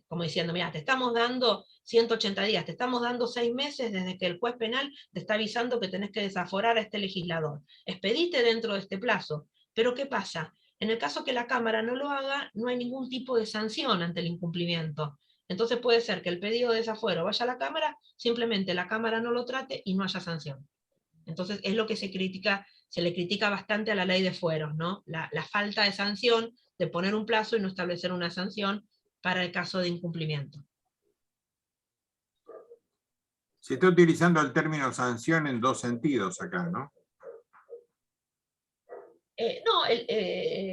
como diciendo, mira, te estamos dando 180 días, te estamos dando 6 meses desde que el juez penal te está avisando que tenés que desaforar a este legislador. Expedite dentro de este plazo. Pero ¿qué pasa? En el caso que la Cámara no lo haga, no hay ningún tipo de sanción ante el incumplimiento. Entonces puede ser que el pedido de desafuero vaya a la Cámara, simplemente la Cámara no lo trate y no haya sanción. Entonces es lo que se le critica bastante a la ley de fueros, ¿no? La falta de sanción, de poner un plazo y no establecer una sanción para el caso de incumplimiento. Se está utilizando el término sanción en 2 sentidos acá, ¿no?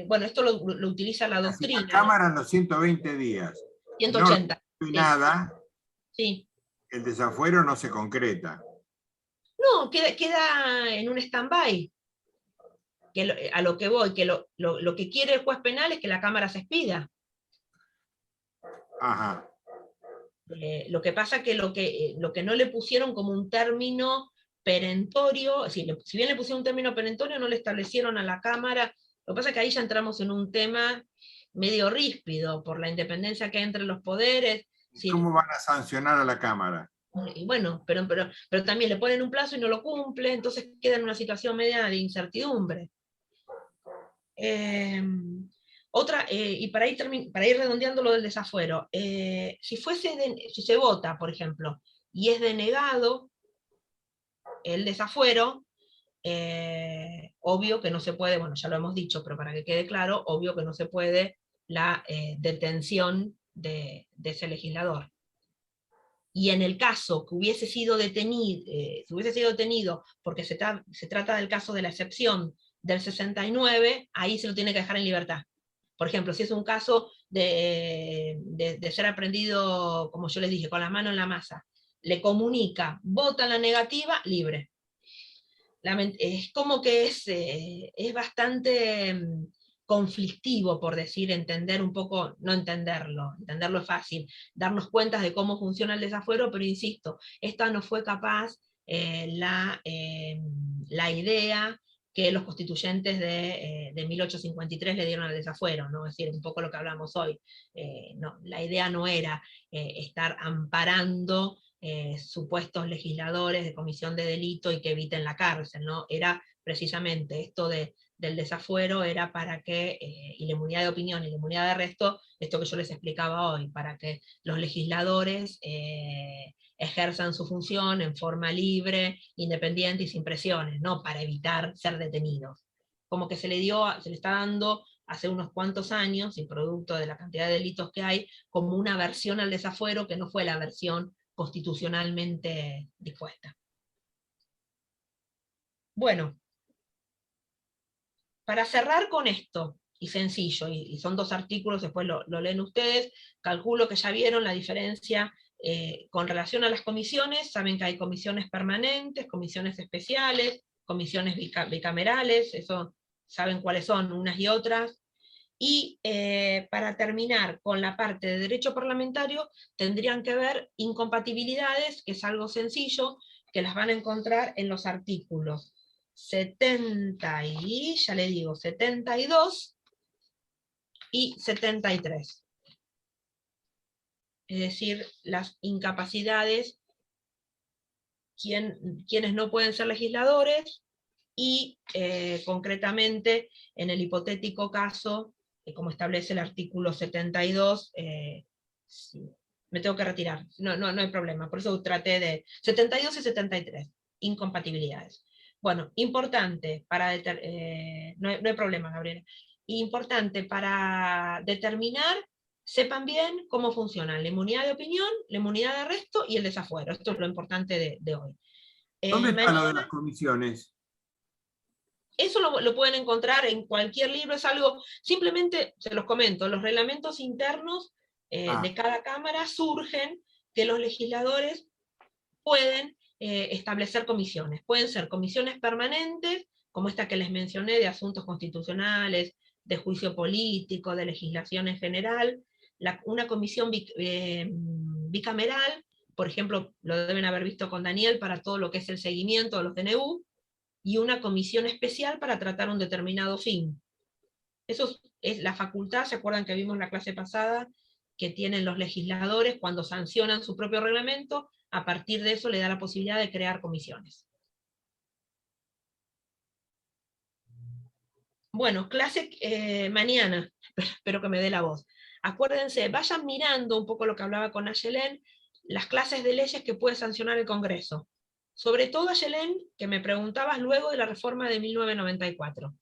Bueno, esto lo utiliza la doctrina. La Cámara en los 120 días. 180. No nada. Sí. El desafuero no se concreta. No, queda en un stand-by. A lo que voy, que lo que quiere el juez penal es que la Cámara se expida. Ajá. Lo que pasa que lo que no le pusieron como un término perentorio, si bien le pusieron un término perentorio, no le establecieron a la Cámara. Lo que pasa es que ahí ya entramos en un tema medio ríspido, por la independencia que hay entre los poderes. ¿Cómo van a sancionar a la Cámara? Y bueno, pero también le ponen un plazo y no lo cumple, entonces queda en una situación media de incertidumbre. Y para ir redondeando lo del desafuero, si se vota, por ejemplo, y es denegado el desafuero, obvio que no se puede, bueno, ya lo hemos dicho, pero para que quede claro, obvio que no se puede la detención de ese legislador. Y en el caso que hubiese sido detenido, porque se trata del caso de la excepción del 69, ahí se lo tiene que dejar en libertad. Por ejemplo, si es un caso de ser aprendido, como yo les dije, con la mano en la masa, le comunica, vota la negativa, libre. Es como que es bastante conflictivo, por decir, entender un poco, no entenderlo es fácil, darnos cuenta de cómo funciona el desafuero, pero insisto, esta no fue capaz la idea que los constituyentes de 1853 le dieron al desafuero, ¿no? Es decir, un poco lo que hablamos hoy. No, la idea no era estar amparando supuestos legisladores de comisión de delito y que eviten la cárcel, ¿no? Era precisamente esto del desafuero, era para que, y la inmunidad de opinión y la inmunidad de arresto, esto que yo les explicaba hoy, para que los legisladores ejerzan su función en forma libre, independiente y sin presiones, no para evitar ser detenidos. Como que se le está dando hace unos cuantos años, y producto de la cantidad de delitos que hay, como una versión al desafuero que no fue la versión constitucionalmente dispuesta. Bueno, para cerrar con esto, y sencillo, y son 2 artículos, después lo leen ustedes, calculo que ya vieron la diferencia con relación a las comisiones. Saben que hay comisiones permanentes, comisiones especiales, comisiones bicamerales, eso saben cuáles son unas y otras. Y para terminar con la parte de derecho parlamentario, tendrían que ver incompatibilidades, que es algo sencillo, que las van a encontrar en los artículos 70 y, ya le digo, 72 y 73. Es decir, las incapacidades, quienes no pueden ser legisladores, y concretamente en el hipotético caso, como establece el artículo 72, sí, me tengo que retirar, no hay problema, por eso traté de 72 y 73, incompatibilidades. Bueno, importante, no hay problema, Gabriela, importante para determinar, sepan bien cómo funcionan la inmunidad de opinión, la inmunidad de arresto y el desafuero. Esto es lo importante de hoy. ¿Dónde está lo de las comisiones? Eso lo pueden encontrar en cualquier libro, es algo, simplemente se los comento, los reglamentos internos de cada cámara surgen que los legisladores pueden establecer comisiones. Pueden ser comisiones permanentes, como esta que les mencioné, de asuntos constitucionales, de juicio político, de legislación en general, una comisión bicameral, por ejemplo, lo deben haber visto con Daniel, para todo lo que es el seguimiento de los DNU, y una comisión especial para tratar un determinado fin. Eso es la facultad, ¿se acuerdan que vimos la clase pasada? Que tienen los legisladores cuando sancionan su propio reglamento, a partir de eso le da la posibilidad de crear comisiones. Bueno, clase mañana, espero que me dé la voz. Acuérdense, vayan mirando un poco lo que hablaba con Ayelen, las clases de leyes que puede sancionar el Congreso. Sobre todo, Ayelen, que me preguntabas luego de la reforma de 1994.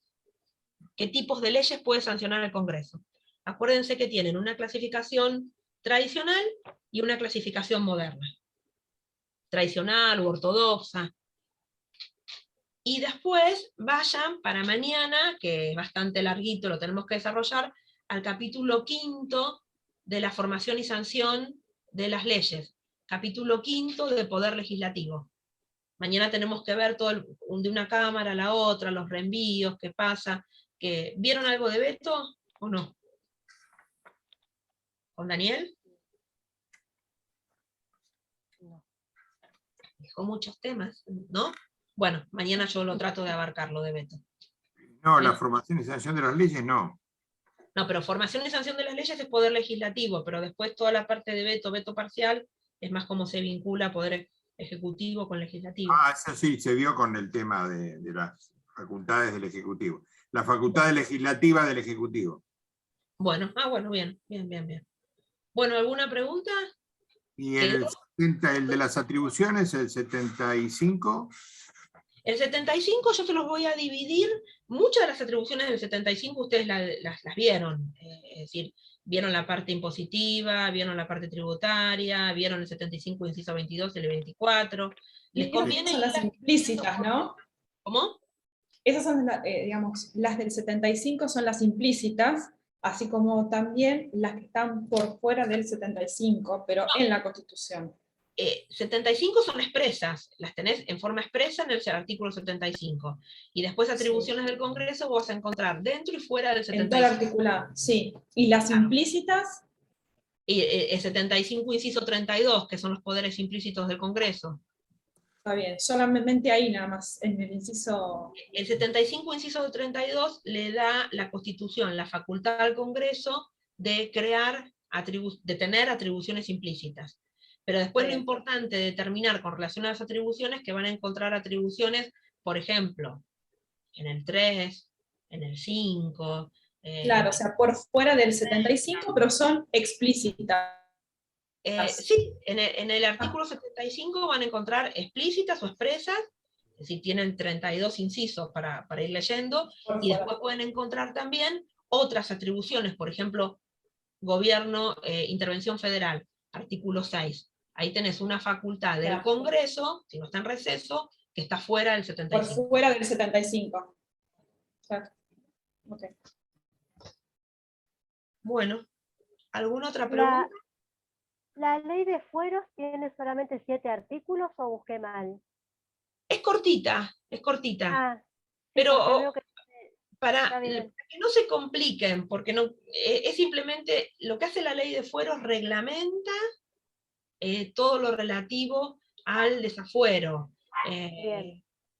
¿Qué tipos de leyes puede sancionar el Congreso? Acuérdense que tienen una clasificación tradicional y una clasificación moderna. Tradicional u ortodoxa. Y después vayan para mañana, que es bastante larguito, lo tenemos que desarrollar, al capítulo 5 de la formación y sanción de las leyes. Capítulo 5 de Poder Legislativo. Mañana tenemos que ver todo de una cámara a la otra, los reenvíos, qué pasa. ¿Vieron algo de veto o no? ¿Con Daniel? No. Dijo muchos temas, ¿no? Bueno, mañana yo lo trato de abarcarlo de veto. No, la formación y sanción de las leyes no. No, pero formación y sanción de las leyes es poder legislativo, pero después toda la parte de veto parcial, es más como se vincula poder ejecutivo con legislativo. Eso sí, se vio con el tema de las facultades del Ejecutivo. La facultad legislativa del Ejecutivo. Bueno, bueno, bien. Bueno, ¿alguna pregunta? ¿Y el de las atribuciones, el 75? El 75 yo se los voy a dividir. Muchas de las atribuciones del 75 ustedes las vieron. Es decir, vieron la parte impositiva, vieron la parte tributaria, vieron el 75 inciso 22 y el 24. Les conviene son las implícitas, ¿no? ¿Cómo? Esas son, digamos, las del 75 son las implícitas, así como también las que están por fuera del 75, pero en la Constitución. 75 son expresas, las tenés en forma expresa en el artículo 75. Y después atribuciones del Congreso vos vas a encontrar dentro y fuera del 75. En todo el articulado, sí. ¿Y las implícitas? Y el 75 inciso 32, que son los poderes implícitos del Congreso. Está bien, solamente ahí nada más, en el inciso... El 75 inciso 32 le da la Constitución la facultad al Congreso de de tener atribuciones implícitas. Pero después lo importante de determinar con relación a las atribuciones, que van a encontrar atribuciones, por ejemplo, en el 3, en el 5... Claro, o sea, por fuera del 75, pero son explícitas. Sí, en el artículo 75 van a encontrar explícitas o expresas, es decir, tienen 32 incisos para ir leyendo, y después pueden encontrar también otras atribuciones, por ejemplo, gobierno, intervención federal, artículo 6. Ahí tenés una facultad del Congreso, si no está en receso, que está fuera del 75. Por fuera del 75. Claro. Okay. Bueno, ¿alguna otra pregunta? ¿La ley de fueros tiene solamente 7 artículos o busqué mal? Es cortita, es cortita. Ah, sí, pero que para que no se compliquen, porque no, es simplemente lo que hace la ley de fueros, reglamenta todo lo relativo al desafuero.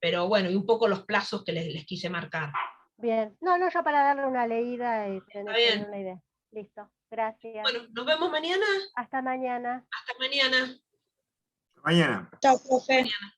Pero bueno, y un poco los plazos que les quise marcar. Bien, no, yo para darle una leída y tener una idea. Listo, gracias. Bueno, nos vemos mañana. Hasta mañana. Hasta mañana. Mañana. Chao, profe. Mañana.